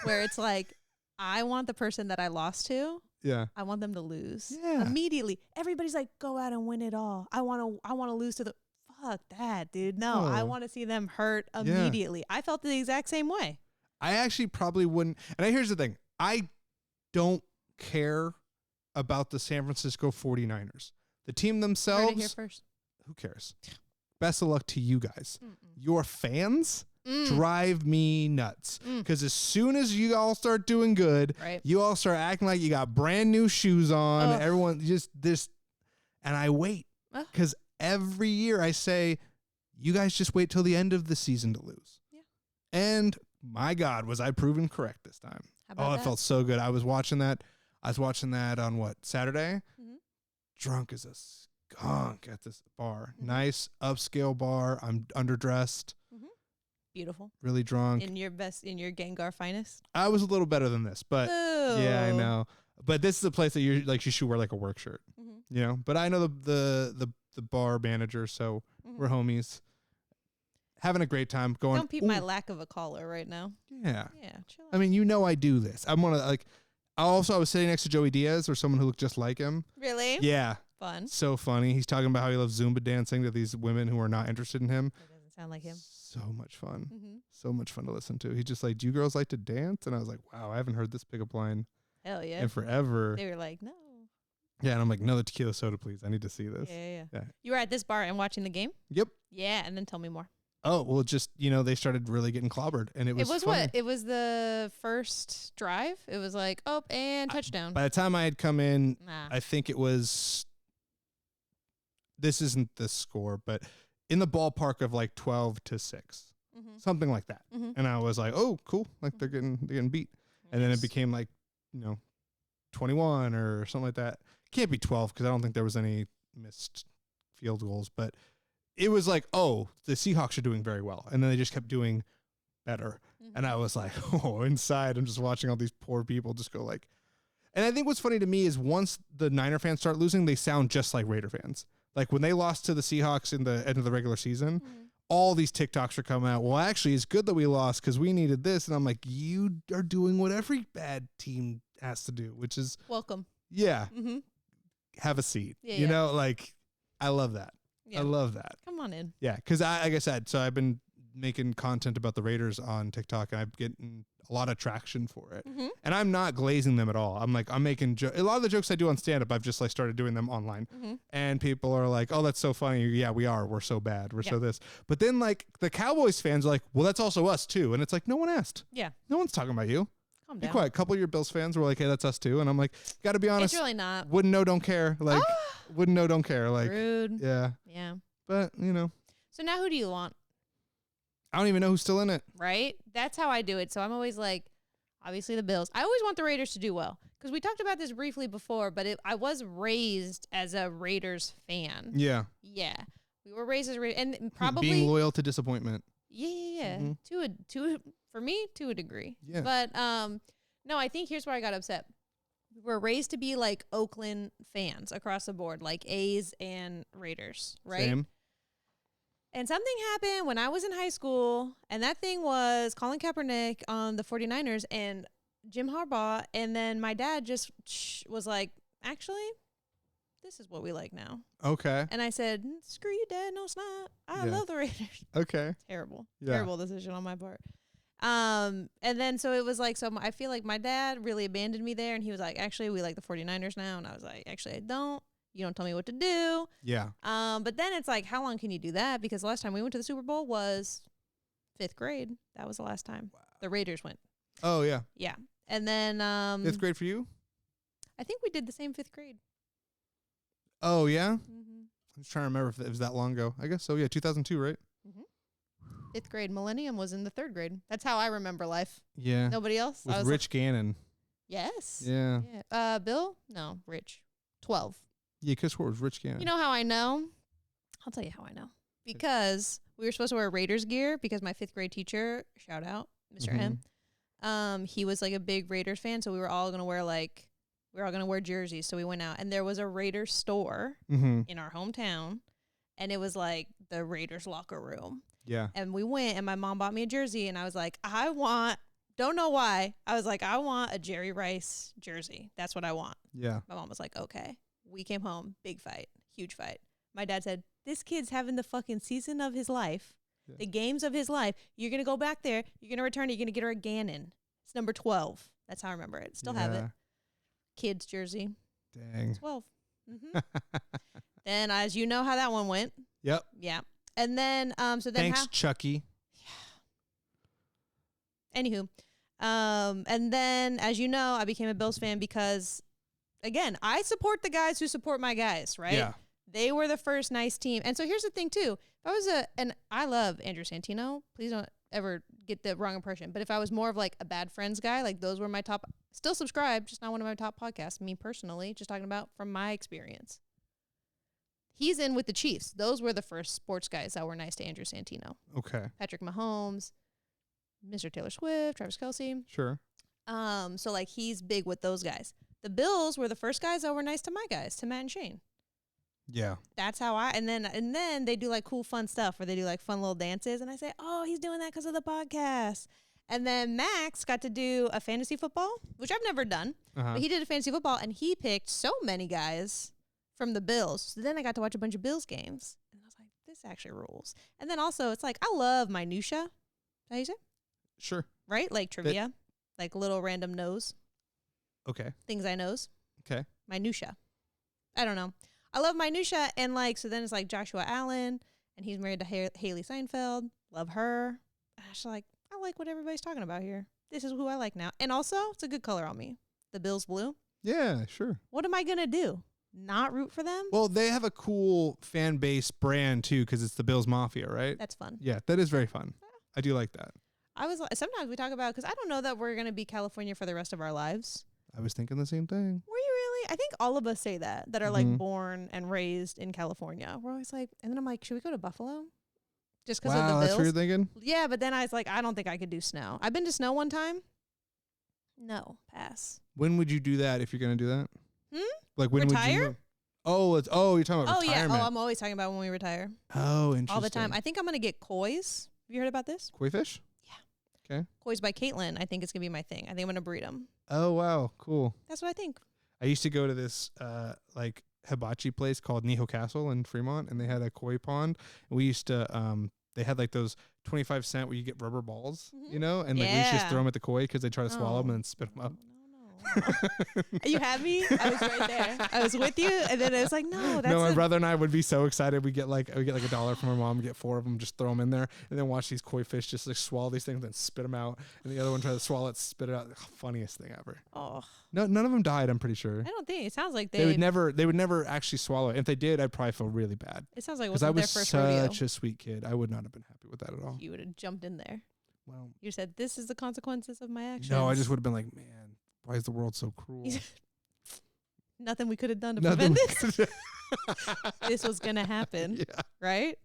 where it's like, I want the person that I lost to. Yeah. I want them to lose. Yeah. Immediately. Everybody's like, go out and win it all. I want to lose to the. Fuck that, dude. No, I want to see them hurt immediately. I felt the exact same way. I actually probably wouldn't. And here's the thing. I don't care about the San Francisco 49ers. The team themselves. Heard it here first. Who cares? Best of luck to you guys. Your fans drive me nuts. Because as soon as you all start doing good, you all start acting like you got brand new shoes on. Everyone just this. And I wait. Because every year I say, you guys just wait till the end of the season to lose. Yeah. And my God, was I proven correct this time. It felt so good. I was watching that on what, Saturday? Drunk as a skunk at this bar. Nice upscale bar. I'm underdressed. Beautiful. Really drunk. In your Gengar finest. I was a little better than this, but yeah, I know. But this is a place that you should wear like a work shirt. You know? But I know the bar manager, so we're homies. Having a great time. Don't peep my lack of a collar right now. Yeah. Yeah, chill out. I mean, you know I do this. I'm one of like. I was sitting next to Joey Diaz or someone who looked just like him. Really? Yeah. Fun. So funny. He's talking about how he loves Zumba dancing to these women who are not interested in him. That doesn't sound like him. So much fun. So much fun to listen to. He's just like, do you girls like to dance? And I was like, wow, I haven't heard this pickup line Hell yeah. in forever. They were like, no. Yeah, and I'm like, another tequila soda, please. I need to see this. Yeah. You were at this bar and watching the game? Yep. Yeah, and then tell me more. Oh, well, just, they started really getting clobbered, and it was funny. What? It was the first drive? It was like, and touchdown. By the time I had come in, I think it was, this isn't the score, but in the ballpark of like 12-6, something like that. And I was like, oh, cool. Like they're getting beat. And then it became like, 21 or something like that. Can't be 12 because I don't think there was any missed field goals, but it was like, oh, the Seahawks are doing very well. And then they just kept doing better. And I was like, oh, inside I'm just watching all these poor people just go like, and I think what's funny to me is once the Niner fans start losing, they sound just like Raider fans. Like when they lost to the Seahawks in the end of the regular season, all these TikToks are coming out. Well, actually, it's good that we lost because we needed this. And I'm like, you are doing what every bad team has to do, which is welcome. Yeah. Have a seat. Yeah, like I love that. Yeah. I love that. Come on in. Yeah. Cause like I said, so I've been making content about the Raiders on TikTok and I'm getting a lot of traction for it. And I'm not glazing them at all. I'm making a lot of the jokes I do on stand up. I've just like started doing them online and people are like, oh, that's so funny. Yeah, we are. We're so bad. We're so this, but then like the Cowboys fans are like, well, that's also us too. And it's like, no one asked. Yeah. No one's talking about you. Calm Be down. quiet. A couple of your Bills fans were like, hey, that's us too. And I'm like, gotta be honest. It's really not. Wouldn't know, don't care. Like, wouldn't know, don't care. Like, rude. Yeah. Yeah. But, So now who do you want? I don't even know who's still in it. Right? That's how I do it. So I'm always like, obviously the Bills. I always want the Raiders to do well. Because we talked about this briefly before, but I was raised as a Raiders fan. Yeah. Yeah. We were raised as Raiders. And probably. Being loyal to disappointment. Yeah. For me, to a degree. Yeah. But no, I think here's where I got upset. We were raised to be like Oakland fans across the board, like A's and Raiders, right? Same. And something happened when I was in high school, and that thing was Colin Kaepernick on the 49ers and Jim Harbaugh, and then my dad just was like, actually, this is what we like now. Okay. And I said, screw you, Dad. No, it's not. I love the Raiders. Okay. Terrible. Yeah. Terrible decision on my part. And then so it was like, so I feel like my dad really abandoned me there, and he was like, actually, we like the 49ers now. And I was like, actually, I don't. You don't tell me what to do. Yeah. But then it's like, how long can you do that? Because the last time we went to the Super Bowl was 5th grade. That was the last time the Raiders went. Oh, yeah. Yeah. And then 5th grade for you? I think we did the same 5th grade. Oh, yeah? I'm just trying to remember if it was that long ago. I guess so. Yeah, 2002, right? 5th grade. Millennium was in the 3rd grade. That's how I remember life. Yeah. Nobody else? With Rich Gannon. Yes. Yeah. Bill? No, Rich. 12. Yeah, because what was Rich Gannon? You know how I know? I'll tell you how I know. Because we were supposed to wear Raiders gear because my 5th grade teacher, shout out, Mr. M, he was like a big Raiders fan, so we were all gonna wear jerseys. So we went out, and there was a Raiders store in our hometown, and it was like the Raiders locker room. Yeah. And we went, and my mom bought me a jersey, and I was like, don't know why. I was like, I want a Jerry Rice jersey. That's what I want. Yeah. My mom was like, okay. We came home, big fight, huge fight. My dad said, this kid's having the fucking season of his life, the games of his life. You're going to go back there. You're going to return it. You're going to get her a Gannon. It's number 12. That's how I remember it. Still have it. Kids jersey. Dang. 12. Then, as you know how that one went. Yep. Yeah. And then, thanks, Chucky. Yeah. Anywho. And then, as you know, I became a Bills fan because, again, I support the guys who support my guys, right? Yeah. They were the first nice team. And so here's the thing, too. If I was and I love Andrew Santino. Please don't ever get the wrong impression. But if I was more of like a Bad Friends guy, like those were my top, still subscribe, just not one of my top podcasts, me personally, just talking about from my experience. He's in with the Chiefs. Those were the first sports guys that were nice to Andrew Santino. Okay. Patrick Mahomes, Mr. Taylor Swift, Travis Kelce. Sure. So like he's big with those guys. The Bills were the first guys that were nice to my guys, to Matt and Shane. Yeah. That's how and then they do like cool fun stuff where they do like fun little dances, and I say, oh, he's doing that because of the podcast. And then Max got to do a fantasy football, which I've never done, but he did a fantasy football, and he picked so many guys from the Bills. So then I got to watch a bunch of Bills games, and I was like, this actually rules. And then also it's like, I love minutia. Is that how you say? Sure. Right? Like trivia, like little random knows. Okay. Things I knows. Okay. Minutia. I don't know. I love minutia, and like, so then it's like Joshua Allen, and he's married to Haley Seinfeld. Love her. And I was like, I like what everybody's talking about here. This is who I like now. And also, it's a good color on me. The Bills blue. Yeah, sure. What am I going to do? Not root for them? Well, they have a cool fan base brand too, because it's the Bills Mafia, right? That's fun. Yeah, that is very fun. I do like that. Sometimes we talk about, because I don't know that we're going to be California for the rest of our lives. I was thinking the same thing. Were you really? I think all of us say that are like born and raised in California. We're always like, and then I'm like, should we go to Buffalo? Just because of the Bills? That's what you're thinking? Yeah, but then I was like, I don't think I could do snow. I've been to snow one time. No, pass. When would you do that if you're going to do that? Like when retire? would you move? You're talking about retirement. Yeah. Oh, I'm always talking about when we retire. Oh, interesting. All the time. I think I'm going to get koi's. Have you heard about this? Koi fish? Yeah. Okay. Koi's by Kaitlin. I think it's going to be my thing. I think I'm going to breed them. Oh, wow. Cool. That's what I think. I used to go to this like hibachi place called Niho Castle in Fremont, and they had a koi pond. And we used to they had like those 25-cent where you get rubber balls, you know, and like we used to just throw them at the koi because they try to swallow them and then spit them up. You had me? I was right there. I was with you, and then it was like, no, that's my brother and I would be so excited. We get like $1 from our mom, get 4 of them, just throw them in there, and then watch these koi fish just like swallow these things and spit them out, and the other one try to swallow it, spit it out. Funniest thing ever. Oh, no, none of them died. I'm pretty sure. I don't think it sounds like they would never actually swallow it. If they did, I'd probably feel really bad. It sounds like because I was such a sweet kid. I would not have been happy with that at all. You would have jumped in there. Well, you said this is the consequences of my actions. No, I just would have been like, man. Why is the world so cruel? Nothing we could have done to prevent this. This was gonna happen, right?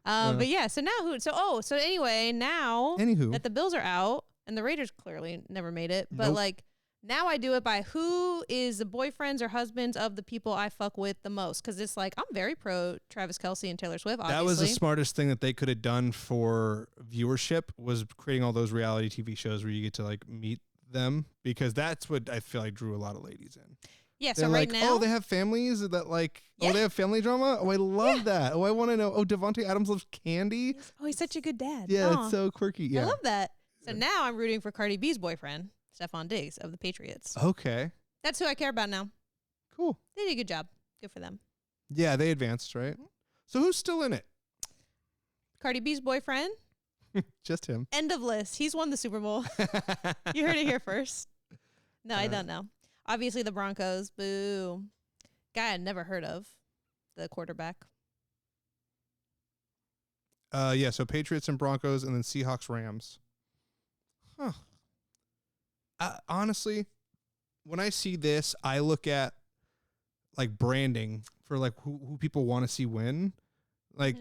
But yeah. So now So anyway, now that the Bills are out and the Raiders clearly never made it, but like now I do it by who is the boyfriends or husbands of the people I fuck with the most, because it's like I'm very pro Travis Kelce and Taylor Swift. Obviously. That was the smartest thing that they could have done for viewership, was creating all those reality TV shows where you get to like meet them, because that's what I feel like drew a lot of ladies in. Yeah, they're so like, right now, they have families that like, they have family drama. Oh, I love that. Oh, I want to know. Oh, Devontae Adams loves candy. He's such a good dad. Yeah, it's so quirky. Yeah, I love that. So now I'm rooting for Cardi B's boyfriend, Stephon Diggs of the Patriots. Okay, that's who I care about now. Cool. They did a good job. Good for them. Yeah, they advanced, right? So who's still in it? Cardi B's boyfriend. Just him. End of list. He's won the Super Bowl. You heard it here first. No, I don't know. Obviously, the Broncos. Boo. Guy I'd never heard of. The quarterback. Yeah, so Patriots and Broncos, and then Seahawks, Rams. Huh. Honestly, when I see this, I look at like branding for like who people want to see win. Like,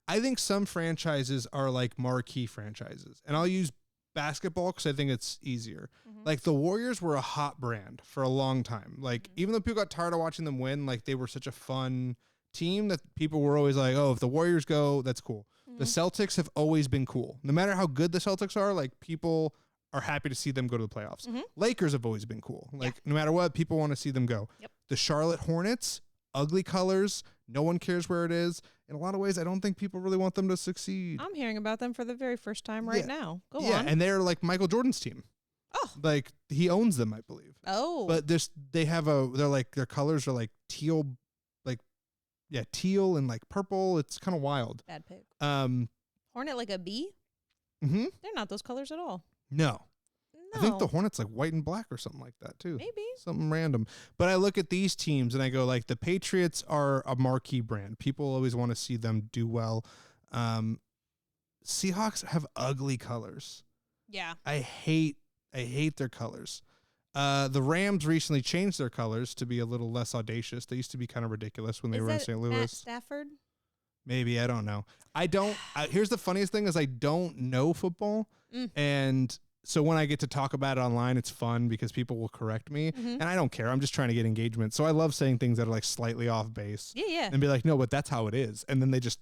I think some franchises are like marquee franchises, and I'll use basketball because I think it's easier. Like the Warriors were a hot brand for a long time. Like even though people got tired of watching them win, like they were such a fun team that people were always like, oh, if the Warriors go, that's cool. The Celtics have always been cool. No matter how good the Celtics are, like people are happy to see them go to the playoffs. Lakers have always been cool. Like no matter what, people want to see them go. The Charlotte Hornets, ugly colors. No one cares where it is. In a lot of ways, I don't think people really want them to succeed. I'm hearing about them for the very first time right now. Go on. Yeah, and they're like Michael Jordan's team. Oh. Like he owns them, I believe. Oh. But they're like, their colors are like teal, teal and like purple. It's kind of wild. Bad pick. Hornet like a bee? Mm-hmm. They're not those colors at all. No. I think the Hornets like white and black or something like that too. Maybe. Something random. But I look at these teams and I go like the Patriots are a marquee brand. People always want to see them do well. Seahawks have ugly colors. Yeah. I hate their colors. The Rams recently changed their colors to be a little less audacious. They used to be kind of ridiculous when they were in St. Louis. Matt Stafford? Maybe, I don't know. Here's the funniest thing is I don't know football. And so when I get to talk about it online, it's fun because people will correct me, and I don't care. I'm just trying to get engagement. So I love saying things that are like slightly off base. Yeah. And be like, no, but that's how it is. And then they just.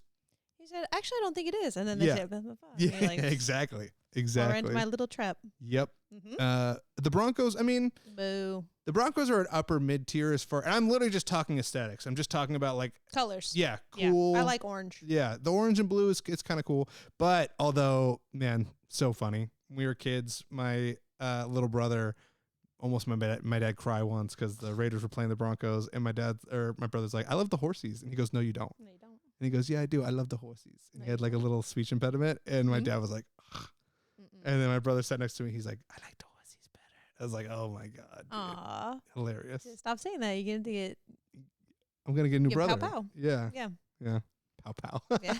He said, actually, I don't think it is. And then they say, blah, blah, blah. Yeah, like, exactly. Or into my little trap. Yep. The Broncos, I mean. Boo. The Broncos are an upper mid tier as far, and I'm literally just talking aesthetics. I'm just talking about like. Colors. Yeah, cool. Yeah, I like orange. Yeah, the orange and blue it's kind of cool. But although, man, so funny. When we were kids, my little brother almost made my dad cry once because the Raiders were playing the Broncos, and my brother's like, I love the horsies. And he goes, no, you don't. No, you don't. And he goes, yeah, I do. I love the horsies. And he had like a little speech impediment, and my dad was like, and then my brother sat next to me. He's like, I like the horsies better. I was like, oh my God. Dude. Aww. Hilarious. Stop saying that. You're going to get. I'm going to get a new brother. Pow pow. Yeah. Yeah. Yeah. Pow pow. Yeah.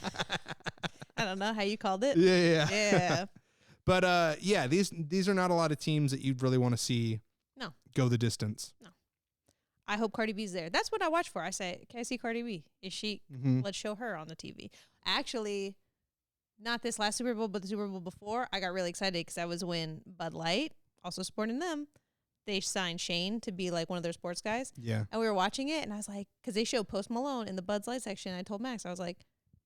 I don't know how you called it. Yeah. Yeah. But these are not a lot of teams that you'd really want to see go the distance. No. I hope Cardi B's there. That's what I watch for. I say, can I see Cardi B? Is she? Let's show her on the TV. Actually, not this last Super Bowl, but the Super Bowl before, I got really excited because that was when Bud Light, also supporting them, they signed Shane to be like one of their sports guys. Yeah. And we were watching it, and I was like, because they showed Post Malone in the Bud Light section. I told Max, I was like,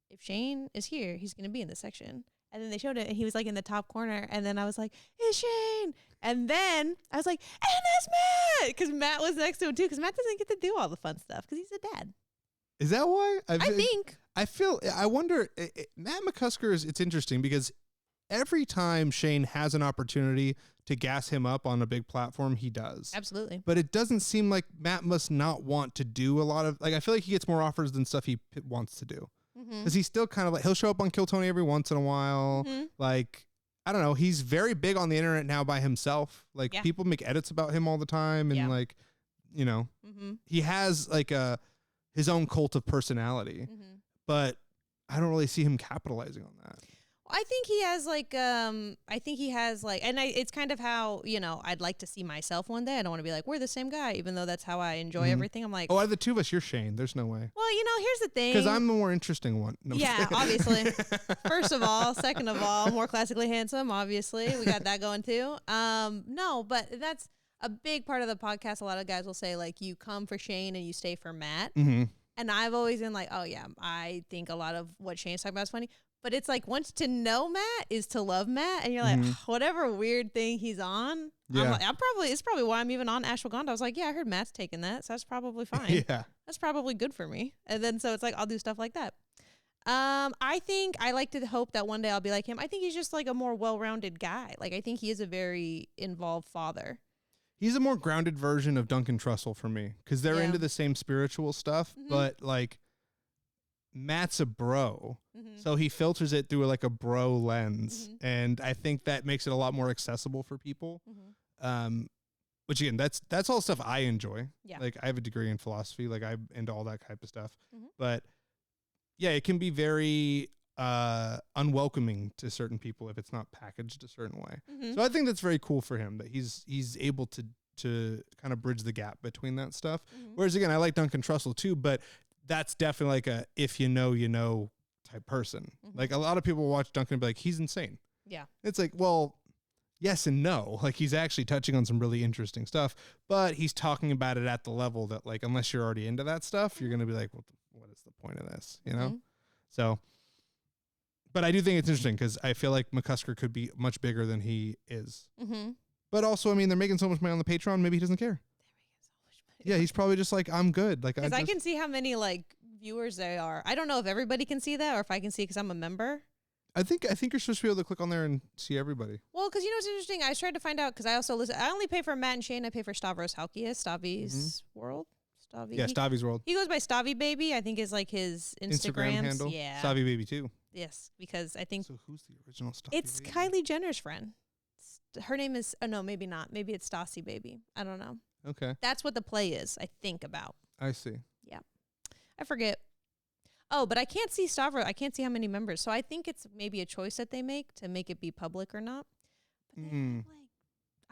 if Shane is here, he's going to be in this section. And then they showed it, and he was like in the top corner. And then I was like, it's Shane. And then I was like, and that's Matt. Because Matt was next to him, too. Because Matt doesn't get to do all the fun stuff because he's a dad. Is that why? I think. I wonder, Matt McCusker it's interesting because every time Shane has an opportunity to gas him up on a big platform, he does. Absolutely. But it doesn't seem like Matt must not want to do a lot of, like, I feel like he gets more offers than stuff he wants to do. Because he's still kind of like, he'll show up on Kill Tony every once in a while. Like, I don't know. He's very big on the internet now by himself. Like, people make edits about him all the time. And like, you know, he has like his own cult of personality. But I don't really see him capitalizing on that. I think he has like, and it's kind of how, you know, I'd like to see myself one day. I don't want to be like, we're the same guy, even though that's how I enjoy everything. I'm like, oh, out of the two of us, you're Shane. There's no way. Well, you know, here's the thing. Because I'm the more interesting one. No, yeah, obviously. First of all. Second of all, more classically handsome, obviously. We got that going too. No, but that's a big part of the podcast. A lot of guys will say, like, you come for Shane and you stay for Matt. And I've always been like, oh, yeah, I think a lot of what Shane's talking about is funny. But it's like, once to know Matt is to love Matt. And you're like, whatever weird thing he's on. Yeah. It's probably why I'm even on Ashwagandha. I was like, yeah, I heard Matt's taking that. So that's probably fine. Yeah. That's probably good for me. And then so it's like, I'll do stuff like that. I think I like to hope that one day I'll be like him. I think he's just like a more well-rounded guy. Like, I think he is a very involved father. He's a more grounded version of Duncan Trussell for me. Because they're into the same spiritual stuff. But like, Matt's a bro. So he filters it through like a bro lens. And I think that makes it a lot more accessible for people. Which again, that's all stuff I enjoy. Yeah. Like, I have a degree in philosophy. Like, I'm into all that type of stuff. But yeah, it can be very unwelcoming to certain people if it's not packaged a certain way. So I think that's very cool for him that he's able to to kind of bridge the gap between that stuff. Mhm. Whereas again, I like Duncan Trussell too, but that's definitely like a if you know type person. Mhm. Like a lot of people watch Duncan and be like, he's insane. Yeah. It's like, well, yes and no. Like he's actually touching on some really interesting stuff, but he's talking about it at the level that like unless you're already into that stuff, you're gonna be like, what is the point of this? You know? Mhm. So, but I do think it's interesting because I feel like McCusker could be much bigger than he is. Mm-hmm. But also, I mean, they're making so much money on the Patreon. Maybe he doesn't care. Yeah, he's probably just like, I'm good. Like, Because I can see how many like viewers they are. I don't know if everybody can see that or if I can see because I'm a member. I think you're supposed to be able to click on there and see everybody. Well, because you know what's interesting? I tried to find out because I also listen. I only pay for Matt and Shane. I pay for Stavros Halkias, Stavi's World. Stavi. Yeah, Stavi's World. He goes by Stavi Baby. I think is like his Instagram handle. Yeah. Stavi Baby too. Yes, because I think So who's the original Stavi it's Baby? Kylie Jenner's friend. Her name is. Oh no, maybe not. Maybe it's Stassi Baby. I don't know. Okay, That's what the play is. I think about. I see. I forget. Oh, but I can't see Stavros. I can't see how many members. So I think it's maybe a choice that they make to make it be public or not. But they have like,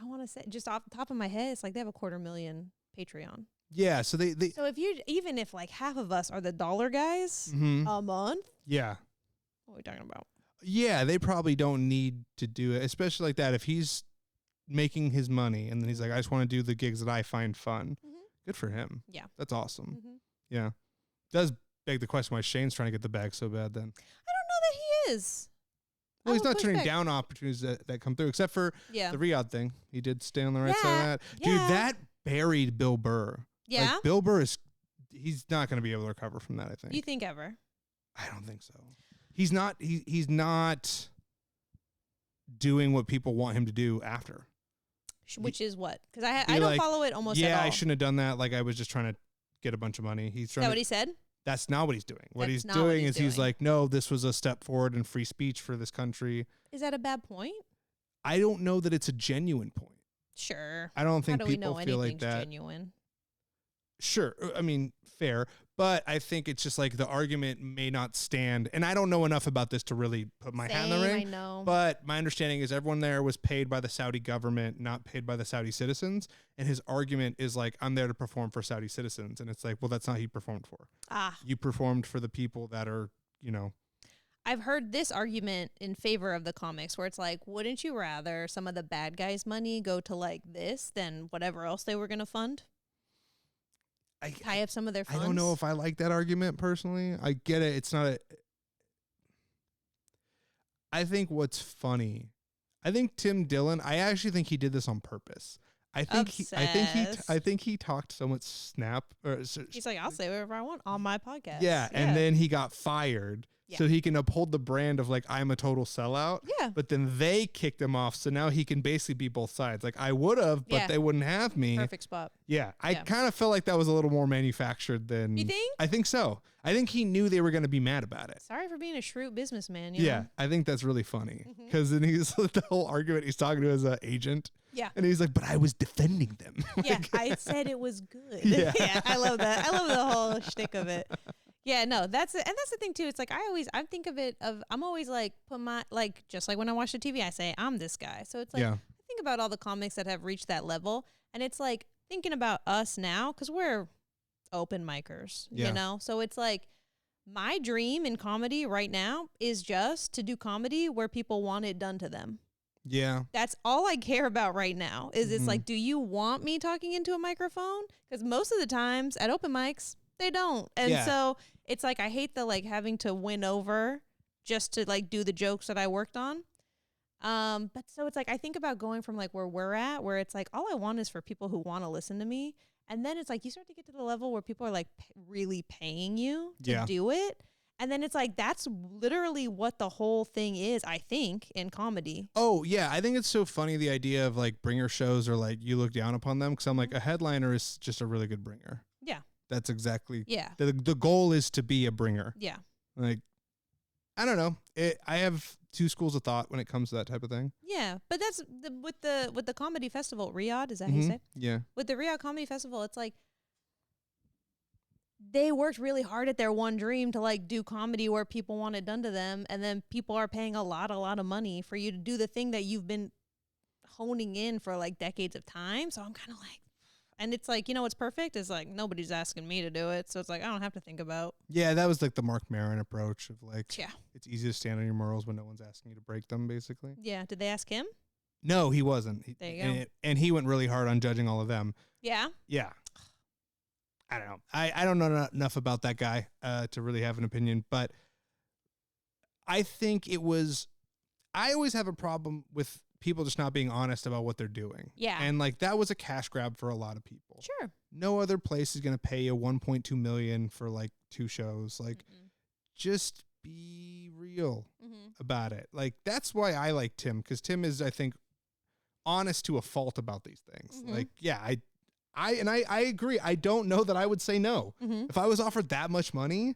I want to say, just off the top of my head, it's like they have 250,000 Patreon. Yeah, so they So if you, even if like half of us are the dollar guys Mhm. a month, yeah. what are we talking about? Yeah, they probably don't need to do it, especially like that. If he's making his money and then he's like, I just want to do the gigs that I find fun. Mhm. Good for him. Yeah. That's awesome. Mm-hmm. Yeah. Does beg the question why Shane's trying to get the bag so bad then. I don't know that he is. Well, I he's will not push turning back. down opportunities that come through, except for Yeah. the Riyadh thing. He did stay on the right side of Yeah, that. Dude, yeah. that buried Bill Burr. Yeah. Like, Bill Burr he's not going to be able to recover from that, I think. You think ever? I don't think so. He's not doing what people want him to do after. Which is what? Because Be I don't like, follow it almost yeah, at all. I shouldn't have done that. Like I was just trying to get a bunch of money. He's Is trying that to, what he said? that's not what he's doing. What That's he's not what doing he's is he's doing. like, no, this was a step forward in free speech for this country. Is that a bad point? I don't know that it's a genuine point. Sure. I don't How think do we people know feel like anything's that. genuine? Sure. I mean, fair. But I think it's just like the argument may not stand. And I don't know enough about this to really put my hat in the Same, ring. I know. But my understanding is everyone there was paid by the Saudi government, not paid by the Saudi citizens. And his argument is like, I'm there to perform for Saudi citizens. And it's like, well, that's not who you performed for. You performed for the people that are, I've heard this argument in favor of the comics where it's like, wouldn't you rather some of the bad guys' money go to like this than whatever else they were going to fund? Tie up some of their funds? I don't know if I like that argument personally. I get it. It's not I think what's funny, I think Tim Dillon, I actually think he did this on purpose. I think he talked so much snap. He's like, I'll say whatever I want on my podcast. Yeah, and then he got fired. Yeah. So he can uphold the brand of like, I'm a total sellout. Yeah. But then they kicked him off. So now he can basically be both sides. Like I would have, but Yeah. they wouldn't have me. Perfect spot. Yeah. I Yeah. kind of felt like that was a little more manufactured than. You think? I think so. I think he knew they were going to be mad about it. Sorry for being a shrewd businessman. You Yeah. know? I think that's really funny. Mhm. Because then he's the whole argument he's talking to his agent. Yeah. And he's like, but I was defending them. Yeah. I said it was good. Yeah. Yeah. I love that. I love the whole shtick of it. Yeah, no, that's it. And that's the thing too. It's like I think of it I'm always like just like when I watch the TV, I say I'm this guy. So it's like Yeah. I think about all the comics that have reached that level, and it's like thinking about us now because we're open micers, Yeah. you know. So it's like my dream in comedy right now is just to do comedy where people want it done to them. Yeah. That's all I care about right now. Is it's Mhm. like, do you want me talking into a microphone? Because most of the times at open mics, they don't. And Yeah. so it's like I hate the like having to win over just to like do the jokes that I worked on. But so it's like I think about going from like where we're at, where it's like all I want is for people who want to listen to me. And then it's like you start to get to the level where people are like really paying you to Yeah. do it. And then it's like that's literally what the whole thing is, I think, in comedy. Oh, yeah. I think it's so funny the idea of like bringer shows or like you look down upon them because I'm like a headliner is just a really good bringer. Yeah. That's exactly Yeah. the goal is to be a bringer. Yeah. Like, I don't know. I have two schools of thought when it comes to that type of thing. Yeah, but that's with the comedy festival, Riyadh, is that how you Mhm. say? Yeah. With the Riyadh Comedy Festival, it's like they worked really hard at their one dream to like do comedy where people want it done to them, and then people are paying a lot of money for you to do the thing that you've been honing in for like decades of time. So I'm kind of like, and it's like, what's perfect is like nobody's asking me to do it. So it's like I don't have to think about. Yeah, that was like the Mark Maron approach of like, Yeah. it's easy to stand on your morals when no one's asking you to break them, basically. Yeah. Did they ask him? No, he wasn't. There you go. And he went really hard on judging all of them. Yeah. Yeah. I don't know. I don't know enough about that guy to really have an opinion, but I think I always have a problem with people just not being honest about what they're doing. Yeah. And like that was a cash grab for a lot of people. Sure. No other place is going to pay you $1.2 million for like 2 shows. Like just be real about it. Like that's why I like Tim, because Tim is, I think, honest to a fault about these things. Like, yeah, I agree. I don't know that I would say no. If I was offered that much money,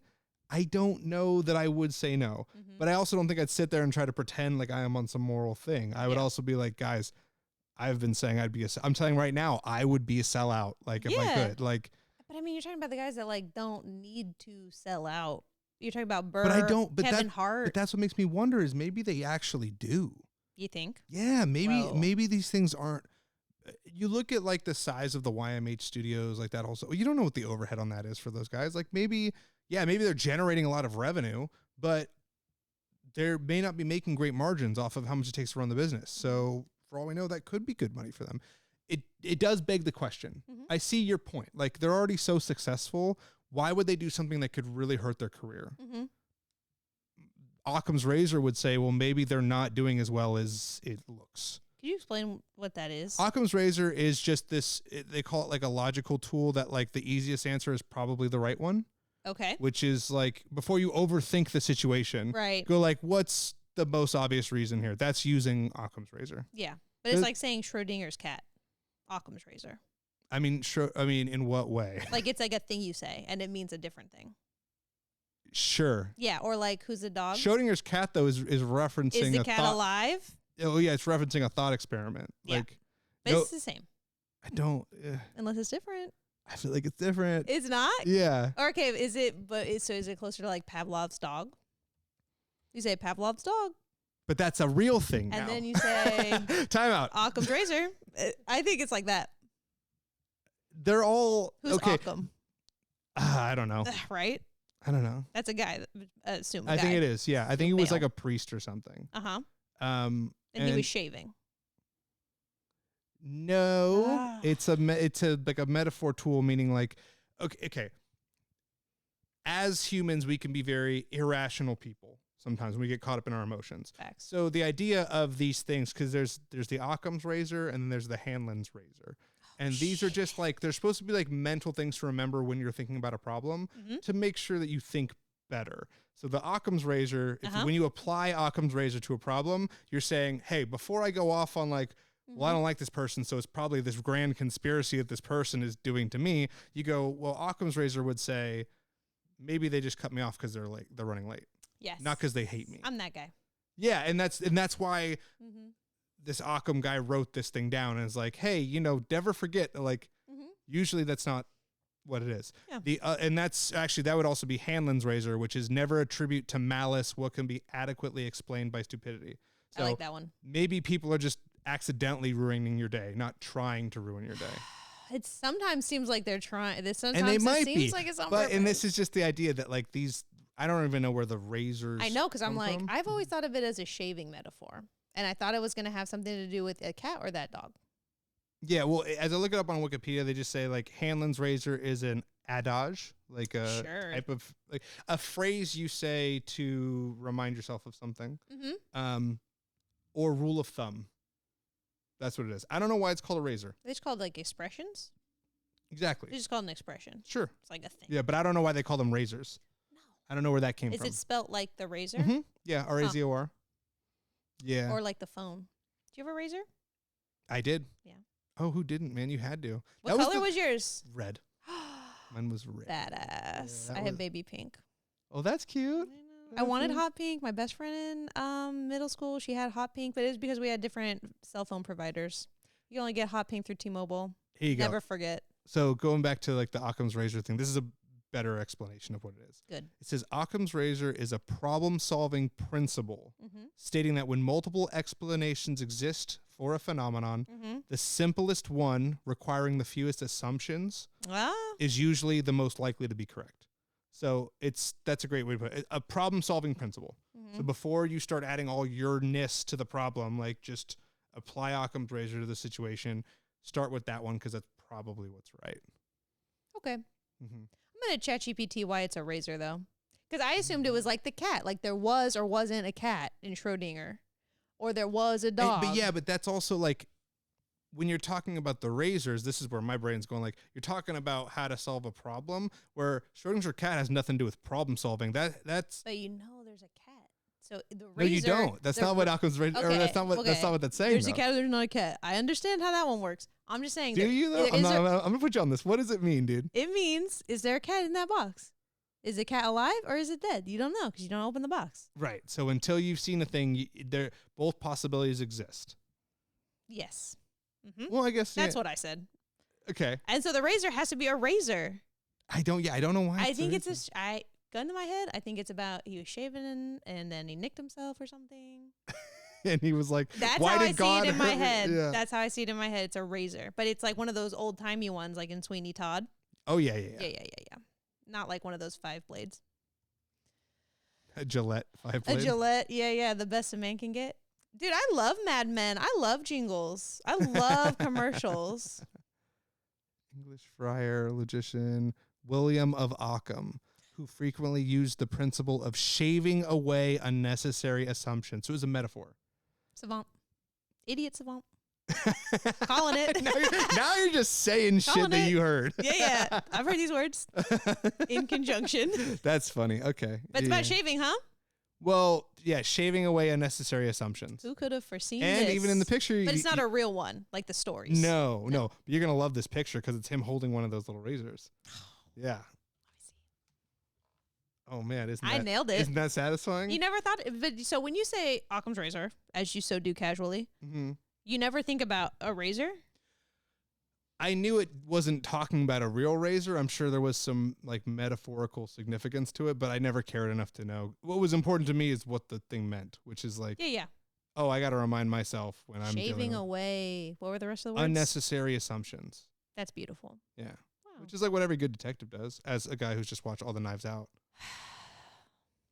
I don't know that I would say no. But I also don't think I'd sit there and try to pretend like I am on some moral thing. I would also be like, guys, I've been saying I'm telling you right now, I would be a sellout. Like if I could, like. But I mean, you're talking about the guys that like don't need to sell out. You're talking about Burr, Kevin Hart. But that's what makes me wonder is maybe they actually do. You think? Yeah, maybe these things aren't. You look at like the size of the YMH studios, like that also. You don't know what the overhead on that is for those guys. Like maybe they're generating a lot of revenue, but they may not be making great margins off of how much it takes to run the business. So for all we know, that could be good money for them. It does beg the question. I see your point. Like they're already so successful. Why would they do something that could really hurt their career? Occam's razor would say, well, maybe they're not doing as well as it looks. Can you explain what that is? Occam's razor is just this, they call it like a logical tool that like the easiest answer is probably the right one. Okay. Which is like, before you overthink the situation, go like, what's the most obvious reason here? That's using Occam's razor. Yeah. But it's like saying Schrodinger's cat. Occam's razor. I mean, sure. I mean, in what way? Like it's like a thing you say and it means a different thing. Sure. Yeah. Or like, who's a dog? Schrodinger's cat, though, is referencing Is the cat alive? Oh, yeah. It's referencing a thought experiment. Yeah. Like, but it's the same. I don't. Unless it's different. I feel like it's different. It's not? Yeah. Or, okay. Is it closer to like Pavlov's dog? You say Pavlov's dog. But that's a real thing now. And then you say time out. Occam's razor. I think it's like that. They're all Who's okay. Occam? I don't know. Right? I don't know. That's a guy. Assume. I think it is. Yeah, I think he was like a priest or something. And he was shaving. No, it's a like a metaphor tool, meaning like okay. As humans, we can be very irrational people. Sometimes when we get caught up in our emotions. Facts. So the idea of these things, because there's the Occam's razor and then there's the Hanlon's razor. And these are just like, they're supposed to be like mental things to remember when you're thinking about a problem to make sure that you think better. So the Occam's razor, when you apply Occam's razor to a problem, you're saying, hey, before I go off on like, well, I don't like this person, so it's probably this grand conspiracy that this person is doing to me. You go, well, Occam's razor would say, maybe they just cut me off because they're running late. Yes. Not because they hate me. I'm that guy. Yeah, and that's why this Occam guy wrote this thing down and is like, hey, never forget. Like, usually that's not what it is. Yeah. And that's actually, that would also be Hanlon's razor, which is never attribute to malice what can be adequately explained by stupidity. So I like that one. Maybe people are just accidentally ruining your day, not trying to ruin your day. It sometimes seems like they're trying. Sometimes and they might seems be, like it's on but purpose. And this is just the idea that like these. I don't even know where the razors. I know, because I'm like, from. I've always thought of it as a shaving metaphor, and I thought it was going to have something to do with a cat or that dog. Yeah, well, as I look it up on Wikipedia, they just say like Hanlon's razor is an adage, like a type of like a phrase you say to remind yourself of something, or rule of thumb. That's what it is. I don't know why it's called a razor. It's called like expressions. Exactly. It's just called an expression. Sure. It's like a thing. Yeah, but I don't know why they call them razors. I don't know where that came from. Is it spelt like the razor? Yeah, R-A-Z-O-R. Yeah. Or like the phone. Do you have a razor? I did. Yeah. Oh, who didn't, man? You had to. What color was yours? Red. Mine was red. Badass. I have baby pink. Oh, that's cute. I wanted hot pink. My best friend in middle school, she had hot pink, but it was because we had different cell phone providers. You only get hot pink through T-Mobile. Here you go. Never forget. So going back to like the Occam's razor thing, this is a better explanation of what it is. Good. It says Occam's razor is a problem-solving principle stating that when multiple explanations exist for a phenomenon, Mm-hmm. the simplest one requiring the fewest assumptions Ah. is usually the most likely to be correct. So that's a great way to put it. A problem-solving principle. Mm-hmm. So before you start adding all yourness to the problem, like just apply Occam's razor to the situation, start with that one because that's probably what's right. Okay. Mm-hmm. I'm going to ChatGPT why it's a razor, though. Because I assumed it was like the cat. Like there was or wasn't a cat in Schrodinger. Or there was a dog. But that's also like, when you're talking about the razors, this is where my brain's going. Like, you're talking about how to solve a problem, where Schrodinger's cat has nothing to do with problem solving. That's. But you know there's a cat. So the razor. No, you don't. That's not what Occam's razor. Okay, Or that's not what that's saying. There's a cat or there's not a cat. I understand how that one works. I'm just saying. Do you though? I'm gonna put you on this. What does it mean, dude? It means, is there a cat in that box? Is the cat alive or is it dead? You don't know because you don't open the box. Right. So until you've seen a thing, both possibilities exist. Yes. Mm-hmm. Well, I guess That's what I said. Okay. And so the razor has to be a razor. I don't know why. I think it's gun to my head. I think it's about he was shaving and then he nicked himself or something. And he was like, that's why how did I God see it in my hurt me?" head. Yeah. That's how I see it in my head. It's a razor, but it's like one of those old timey ones, like in Sweeney Todd. Oh yeah. Yeah. Not like one of those 5 blades. A Gillette 5 A blade. Gillette. Yeah. The best a man can get. Dude, I love Mad Men. I love jingles. I love commercials. English friar, logician, William of Ockham, who frequently used the principle of shaving away unnecessary assumptions. So it was a metaphor. Savant. Idiot savant. Calling it. now you're just saying shit Calling that it. you heard. Yeah. I've heard these words in conjunction. That's funny. Okay. But it's about shaving, huh? Well, yeah, shaving away unnecessary assumptions. Who could have foreseen And this? even in the picture, But it's not a real one, like the stories. No. You're gonna love this picture because it's him holding one of those little razors. Yeah. Oh man, I nailed it. Isn't that satisfying? You never thought, but so when you say Occam's razor, as you so do casually, you never think about a razor? I knew it wasn't talking about a real razor. I'm sure there was some like metaphorical significance to it, but I never cared enough to know. What was important to me is what the thing meant, which is like, Yeah. oh, I got to remind myself when I'm Shaving doing away. What were the rest of the words? unnecessary assumptions. That's beautiful. Yeah. Wow. Which is like what every good detective does, as a guy who's just watched all the Knives Out.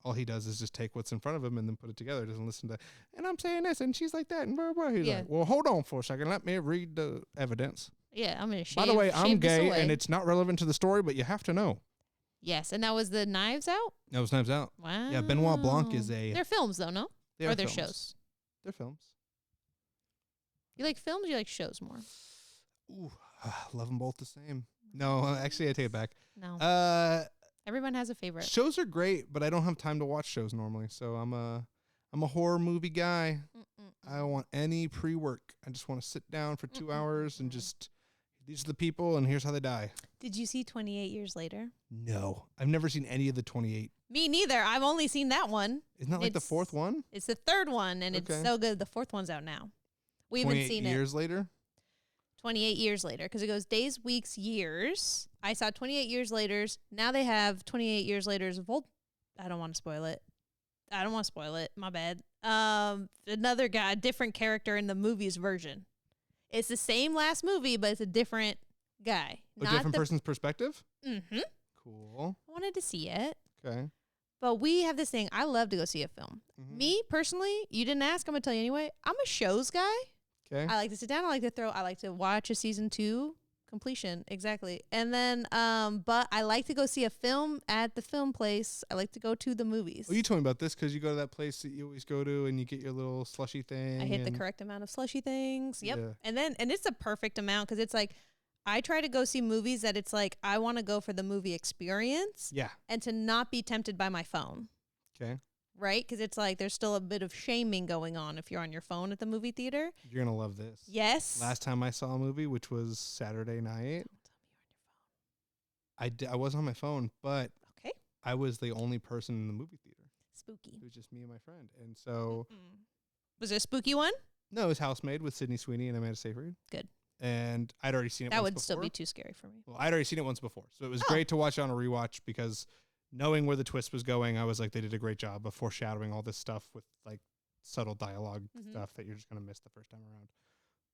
All he does is just take what's in front of him and then put it together. Doesn't listen to, and I'm saying this, and she's like that, and blah, blah. He's like, well, hold on for a second. Let me read the evidence. Yeah, I'm going to shave. By the way, I'm gay, away. and it's not relevant to the story, but you have to know. Yes, and that was the Knives Out? That was Knives Out. Wow. Yeah, Benoit Blanc is a... They're films, though, no? They or are they're films. shows? They're films. You like films or you like shows more? Ooh, love them both the same. No, actually, I take it back. No. Everyone has a favorite. Shows are great, but I don't have time to watch shows normally. So I'm a horror movie guy. I don't want any pre-work. I just want to sit down for 2 hours and just, these are the people and here's how they die. Did you see 28 Years Later? No, I've never seen any of the 28. Me neither. I've only seen that one. Isn't that like the fourth one? It's the third one, and it's so good. The fourth one's out now. We haven't seen 28 years later? 28 years later, because it goes days, weeks, years. I saw 28 years later. Now they have 28 years later's I don't want to spoil it. My bad. Another guy, different character in the movie's version. It's the same last movie, but it's a different guy. A different person's perspective? Mm-hmm. Cool. I wanted to see it. Okay. But we have this thing. I love to go see a film. Mm-hmm. Me, personally, you didn't ask. I'm going to tell you anyway. I'm a shows guy. Okay. I like to sit down. I like to watch a season 2 completion. Exactly. And then, but I like to go see a film at the film place. I like to go to the movies. Well, you told me about this because you go to that place that you always go to and you get your little slushy thing. I hit the correct amount of slushy things. Yep. Yeah. And it's a perfect amount because it's like, I try to go see movies that it's like, I want to go for the movie experience. Yeah. And to not be tempted by my phone. Okay. Right? Because it's like there's still a bit of shaming going on if you're on your phone at the movie theater. You're going to love this. Yes. Last time I saw a movie, which was Saturday night. I was on my phone, but okay. I was the only person in the movie theater. Spooky. It was just me and my friend. And so... Was it a spooky one? No, it was Housemaid with Sydney Sweeney and Amanda Seyfried. Good. And I'd already seen it that once would before. still be too scary for me. Well, I'd already seen it once before. So it was great to watch on a rewatch because knowing where the twist was going, I was like, they did a great job of foreshadowing all this stuff with like subtle dialogue stuff that you're just going to miss the first time around.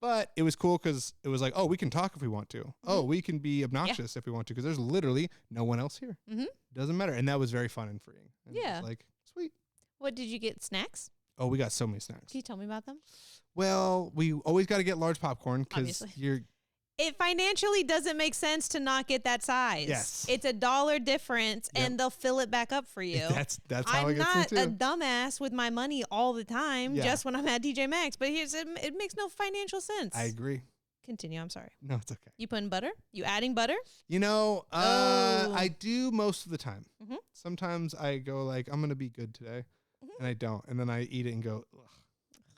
But it was cool because it was like, oh, we can talk if we want to. Oh, we can be obnoxious if we want to because there's literally no one else here. Mm-hmm. Doesn't matter. And that was very fun and freeing. And it was like, sweet. What did you get? Snacks? Oh, we got so many snacks. Can you tell me about them? Well, we always got to get large popcorn because it financially doesn't make sense to not get that size. Yes. It's $1 difference and they'll fill it back up for you. That's how it gets I'm not me a too. dumbass with my money all the time just when I'm at TJ Maxx, but it makes no financial sense. I agree. Continue, I'm sorry. No, it's okay. You putting butter? You adding butter? I do most of the time. Mm-hmm. Sometimes I go like, I'm going to be good today, and I don't. And then I eat it and go, ugh,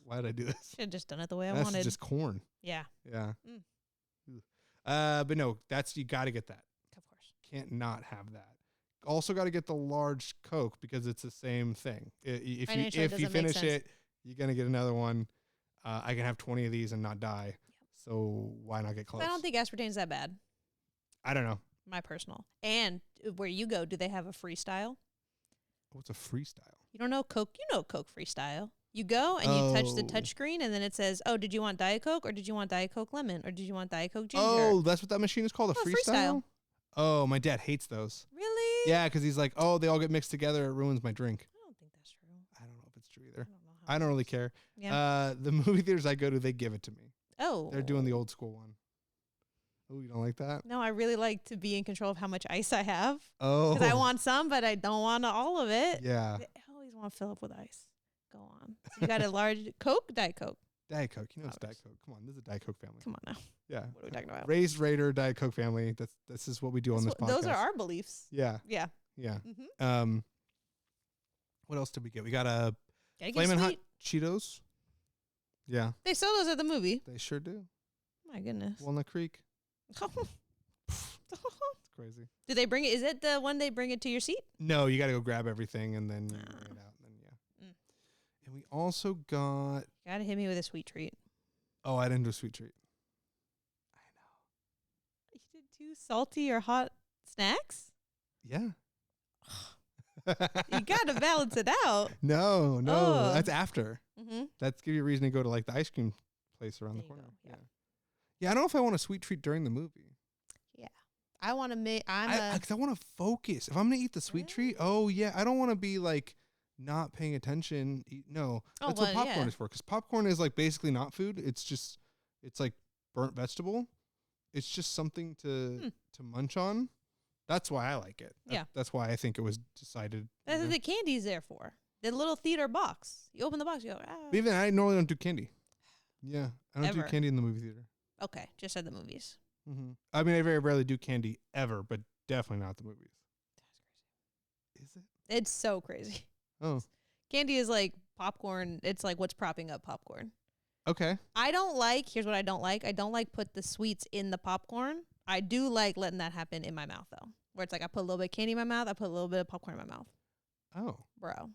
why did I do this? Should have just done it the way I That's wanted. just corn. Yeah. Yeah. But no, you got to get that. Of course. Can't not have that. Also got to get the large Coke because it's the same thing. If you finish it, you're going to get another one. I can have 20 of these and not die. So why not get close? But I don't think aspartame's that bad. I don't know. My personal. And where you go, do they have a freestyle? What's a freestyle? You don't know Coke? You know Coke freestyle. You go and you touch the touch screen and then it says, oh, did you want Diet Coke or did you want Diet Coke Lemon or did you want Diet Coke Ginger? Oh, that's what that machine is called, a freestyle? Oh, my dad hates those. Really? Yeah, because he's like, oh, they all get mixed together. It ruins my drink. I don't think that's true. I don't know if it's true either. I I don't really care. Yeah. The movie theaters I go to, they give it to me. Oh. They're doing the old school one. Oh, you don't like that? No, I really like to be in control of how much ice I have. Oh. Because I want some, but I don't want all of it. Yeah. I always want to fill up with ice. Go on. So you got a large Coke, Diet Coke. Diet Coke. You know it's Diet Coke. Come on, this is a Diet Coke family. Come on now. Yeah. What are we talking about? Raised Raider Diet Coke family. This is what we do on this podcast. Those are our beliefs. Yeah. Yeah. Yeah. Mm-hmm. What else did we get? We got a Gotta get Flamin' Hot sweet. Cheetos. Yeah. They sell those at the movie. They sure do. My goodness. Walnut Creek. It's crazy. Do they bring it? Is it the one they bring it to your seat? No, you got to go grab everything and then you bring it out. And then, And we also got... Gotta hit me with a sweet treat. Oh, I didn't do a sweet treat. I know. You did 2 salty or hot snacks? Yeah. You gotta balance it out. No. Oh. That's after. Mm-hmm. That's give you a reason to go to like the ice cream place around the corner. Yeah. Yeah, I don't know if I want a sweet treat during the movie. Yeah. I want to make... Because I want to focus. If I'm going to eat the sweet treat, I don't want to be like not paying attention. No, that's what popcorn is for. Because popcorn is like basically not food. It's like burnt vegetable. It's just something to munch on. That's why I like it. Yeah. That's why I think it was decided. That's what the candy's there for. The little theater box. You open the box, you go, ah. But even I normally don't do candy. Yeah, I don't Ever. do candy in the movie theater. Okay, just at the movies. Mm-hmm. I mean, I very rarely do candy ever, but definitely not the movies. That's crazy. Is it? It's so crazy. Oh. Candy is like popcorn. It's like what's propping up popcorn. Okay. Here's what I don't like. I don't like put the sweets in the popcorn. I do like letting that happen in my mouth, though. Where it's like I put a little bit of candy in my mouth. I put a little bit of popcorn in my mouth. Oh. Bro.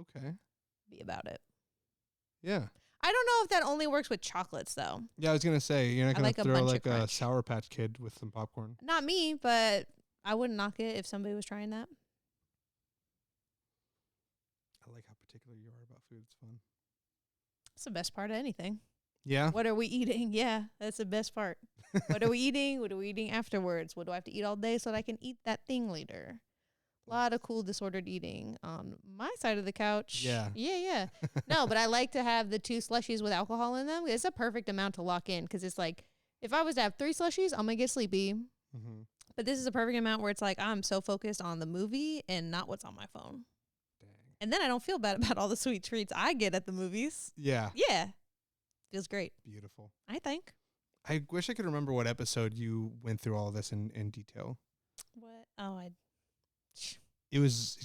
Okay. Be about it. Yeah. I don't know if that only works with chocolates, though. Yeah, I was going to say, you're not going to throw like a crunch. Sour Patch Kid with some popcorn. Not me, but I wouldn't knock it if somebody was trying that. I like how particular you are about food. It's fun. It's the best part of anything. Yeah? What are we eating? Yeah, that's the best part. What are we eating? What are we eating afterwards? What do I have to eat all day so that I can eat that thing later? A lot of cool disordered eating on my side of the couch. Yeah. Yeah. No, but I like to have the 2 slushies with alcohol in them. It's a perfect amount to lock in because it's like, if I was to have 3 slushies, I'm going to get sleepy. Mm-hmm. But this is a perfect amount where it's like, I'm so focused on the movie and not what's on my phone. Dang. And then I don't feel bad about all the sweet treats I get at the movies. Yeah. Yeah. Feels great. Beautiful. I think. I wish I could remember what episode you went through all of this in detail. What? Oh, It was,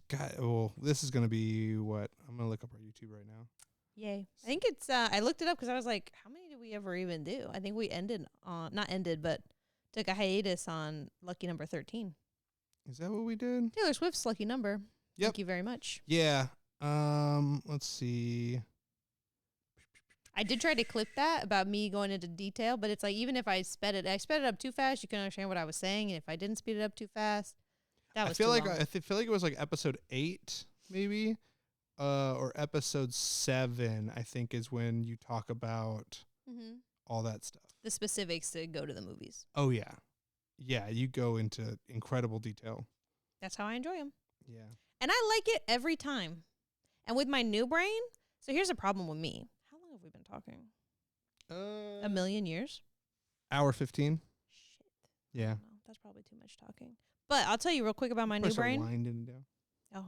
this is going to be what? I'm going to look up our YouTube right now. Yay. I think it's, I looked it up because I was like, how many did we ever even do? I think we but took a hiatus on lucky number 13. Is that what we did? Taylor Swift's lucky number. Yep. Thank you very much. Yeah. Let's see. I did try to clip that about me going into detail, but it's like, even if I sped it up too fast, you couldn't understand what I was saying. And if I didn't speed it up too fast, that was I feel too like long. I feel like it was like episode 8, maybe, or episode 7. I think is when you talk about all that stuff. The specifics to go to the movies. Oh, yeah. Yeah, you go into incredible detail. That's how I enjoy them. Yeah. And I like it every time. And with my new brain, so here's a problem with me. How long have we been talking? A million years? Hour 15. Shit. Yeah. That's probably too much talking. But I'll tell you real quick about my new brain. Winding down. Oh,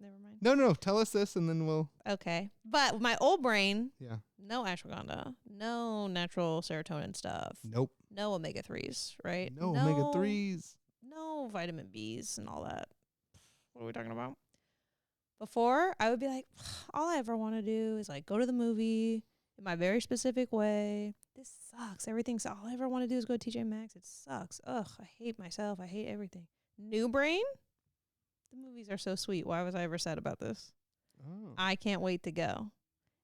never mind. No. Tell us this and then we'll. Okay. But my old brain, Yeah. no ashwagandha, no natural serotonin stuff. Nope. No omega-3s, right? No omega-3s. No vitamin Bs and all that. What are we talking about? Before, I would be like, all I ever want to do is like go to the movie in my very specific way. This sucks. Everything's all I ever want to do is go to TJ Maxx. It sucks. Ugh, I hate myself. I hate everything. New brain? The movies are so sweet. Why was I ever sad about this? Oh. I can't wait to go.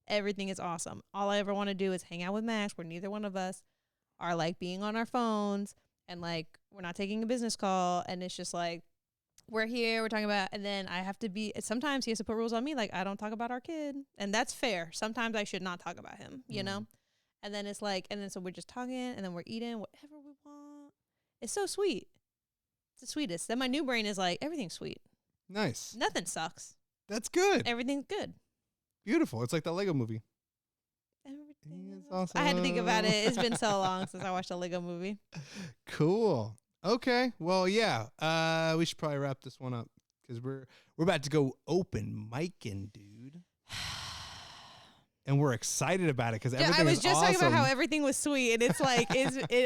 Everything is awesome. All I ever want to do is hang out with Max, where neither one of us are like being on our phones and like we're not taking a business call, and it's just like we're here, we're talking about, and then I have to be, sometimes he has to put rules on me, like I don't talk about our kid, and that's fair. Sometimes I should not talk about him, you know? And then it's like, and then so we're just talking, and then we're eating whatever we want. It's so sweet. It's the sweetest. Then my new brain is like, everything's sweet. Nice. Nothing sucks. That's good. Everything's good. Beautiful. It's like the Lego movie. Everything is awesome. I had to think about it. It's been so long since I watched a Lego movie. Cool. Okay. Well, yeah. We should probably wrap this one up because we're about to go open micing, dude. And we're excited about it because everything I was is just awesome. talking about how everything was sweet, and it's like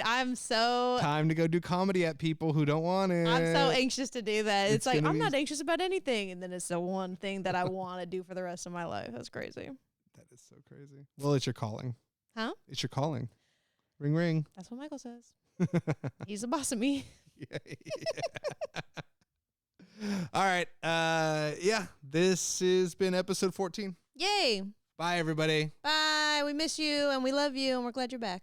I'm so time to go do comedy at people who don't want it. I'm so anxious to do that. It's like I'm not be anxious about anything, and then it's the one thing that I want to do for the rest of my life. That's crazy. That is so crazy. Well, it's your calling. Huh? It's your calling. Ring, ring. That's what Michael says. He's the boss of me. Yeah. All right. Yeah. This has been episode 14. Yay. Bye, everybody. Bye. We miss you, and we love you, and we're glad you're back.